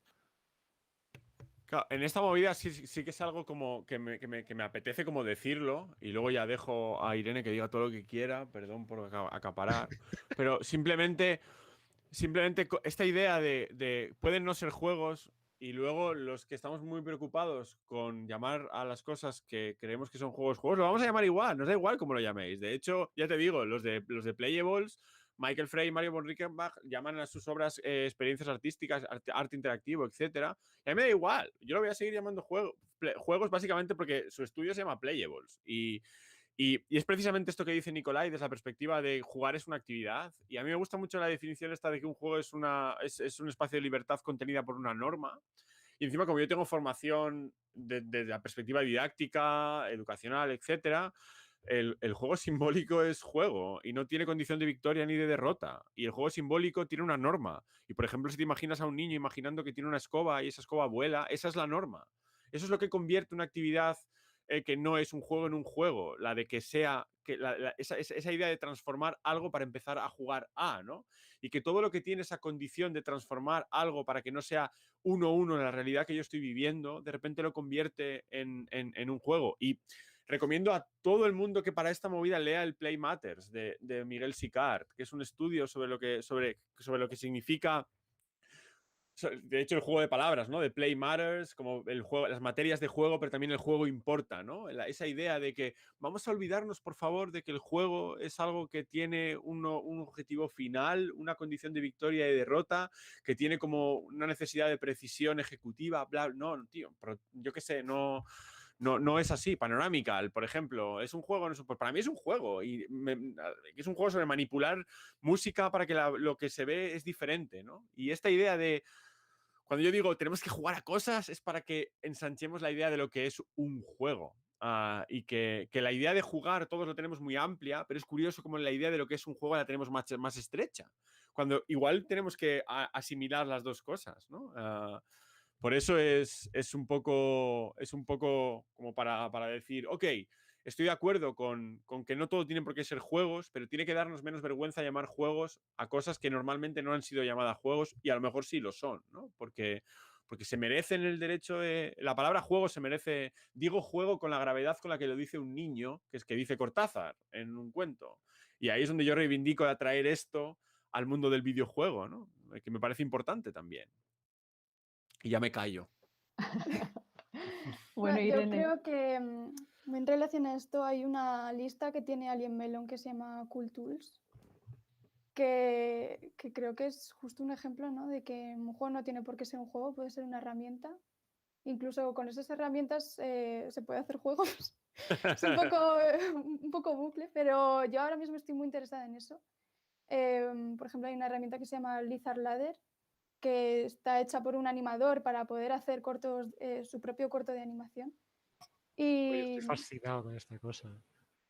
Claro, en esta movida sí que es algo como que me apetece como decirlo y luego ya dejo a Irene que diga todo lo que quiera, perdón por acaparar, pero simplemente esta idea de pueden no ser juegos y luego los que estamos muy preocupados con llamar a las cosas que creemos que son juegos, lo vamos a llamar igual, nos da igual cómo lo llaméis. De hecho, ya te digo, los de Playables, Michael Frey y Mario von Rickenbach llaman a sus obras experiencias artísticas, arte interactivo, etcétera. Y a mí me da igual, yo lo voy a seguir llamando juegos básicamente porque su estudio se llama Playables y es precisamente esto que dice Nicolai desde la perspectiva de jugar es una actividad. Y a mí me gusta mucho la definición esta de que un juego es un espacio de libertad contenida por una norma. Y encima, como yo tengo formación desde la perspectiva didáctica, educacional, etcétera, el juego simbólico es juego y no tiene condición de victoria ni de derrota. Y el juego simbólico tiene una norma. Y, por ejemplo, si te imaginas a un niño imaginando que tiene una escoba y esa escoba vuela, esa es la norma. Eso es lo que convierte una actividad que no es un juego en un juego, la de que sea esa idea de transformar algo para empezar a jugar a, ¿no? Y que todo lo que tiene esa condición de transformar algo para que no sea 1-1 en la realidad que yo estoy viviendo, de repente lo convierte en un juego. Y recomiendo a todo el mundo que para esta movida lea el Play Matters de Miguel Sicard, que es un estudio sobre lo que significa. De hecho, el juego de palabras, ¿no? De play matters, como el juego, las materias de juego, pero también el juego importa, ¿no? Esa idea de que vamos a olvidarnos, por favor, de que el juego es algo que tiene un objetivo final, una condición de victoria y derrota, que tiene como una necesidad de precisión ejecutiva, bla, no, tío, pero yo qué sé, no es así. Panoramical, por ejemplo, es un juego, pues para mí es un juego y es un juego sobre manipular música para que lo que se ve es diferente, ¿no? Y esta idea de cuando yo digo tenemos que jugar a cosas es para que ensanchemos la idea de lo que es un juego. Y que la idea de jugar todos lo tenemos muy amplia, pero es curioso como la idea de lo que es un juego la tenemos más estrecha. Cuando igual tenemos que asimilar las dos cosas, ¿no? Por eso es un poco como para decir, ok, estoy de acuerdo con que no todo tiene por qué ser juegos, pero tiene que darnos menos vergüenza llamar juegos a cosas que normalmente no han sido llamadas juegos y a lo mejor sí lo son, ¿no? Porque se merecen el derecho de... La palabra juego se merece... Digo juego con la gravedad con la que lo dice un niño, que es que dice Cortázar en un cuento. Y ahí es donde yo reivindico de atraer esto al mundo del videojuego, ¿no? Que me parece importante también. Y ya me callo. Bueno, Yo Irene, creo que en relación a esto hay una lista que tiene Alien Melon que se llama Cool Tools, que creo que es justo un ejemplo, ¿no? De que un juego no tiene por qué ser un juego, puede ser una herramienta. Incluso con esas herramientas se puede hacer juegos. Es un poco bucle, pero yo ahora mismo estoy muy interesada en eso. Por ejemplo, hay una herramienta que se llama Lizard Ladder, que está hecha por un animador para poder hacer cortos, su propio corto de animación. Oye, Y estoy fascinado con esta cosa.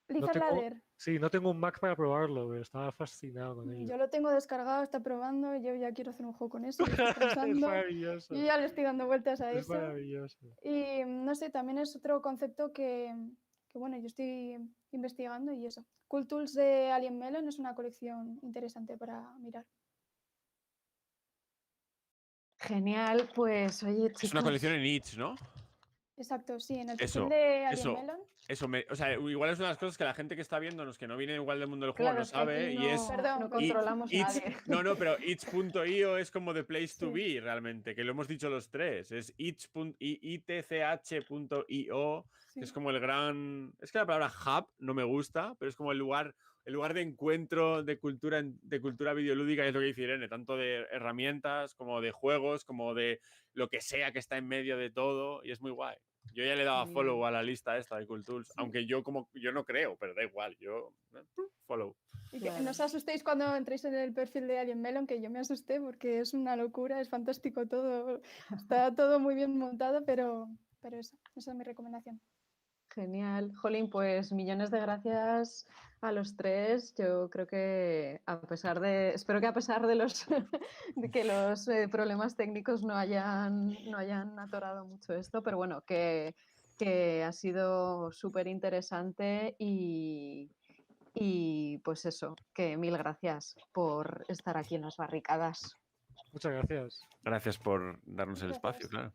Lizard Ladder, Sí, no tengo un Mac para probarlo, pero estaba fascinado con ello. yo lo tengo descargado, está probando, yo ya quiero hacer un juego con eso, lo estoy Es pensando. maravilloso. Yo ya le estoy dando vueltas a Es eso. maravilloso. Y no sé, también es otro concepto que bueno, yo estoy investigando y eso. Cool Tools de Alien Melon es una colección interesante para mirar. Genial, pues oye, Es una colección chicos. en itch, ¿no? Exacto, sí, en el Eso, perfil de Alien eso. Melon. Eso, o sea, igual es una de las cosas que la gente que está viéndonos, que no viene igual del mundo del juego, Claro, no es que aquí sabe, y es... Perdón, no pues- controlamos a nadie. No, pero itch.io es como the place to Sí. be, realmente, que lo hemos dicho los tres. Es itch.io, que es Sí. como el gran... Es que la palabra hub no me gusta, pero es como el lugar de encuentro de cultura videolúdica, es lo que dice Irene, tanto de herramientas como de juegos, como de lo que sea que está en medio de todo, y es muy guay. Yo ya le daba Genial. follow a la lista esta de Cool Tools, Sí. aunque yo no creo, pero da igual, yo follow. Y que Claro. no os asustéis cuando entréis en el perfil de Alien Melon, que yo me asusté porque es una locura, es fantástico todo, está todo muy bien montado, pero eso, esa es mi recomendación. Genial. Jolín, pues millones de gracias a los tres. Yo creo que espero que a pesar de los de que los problemas técnicos no hayan atorado mucho esto, pero bueno, que ha sido súper interesante y pues eso, que mil gracias por estar aquí en las barricadas. Muchas gracias. Gracias por darnos el Gracias. espacio, claro.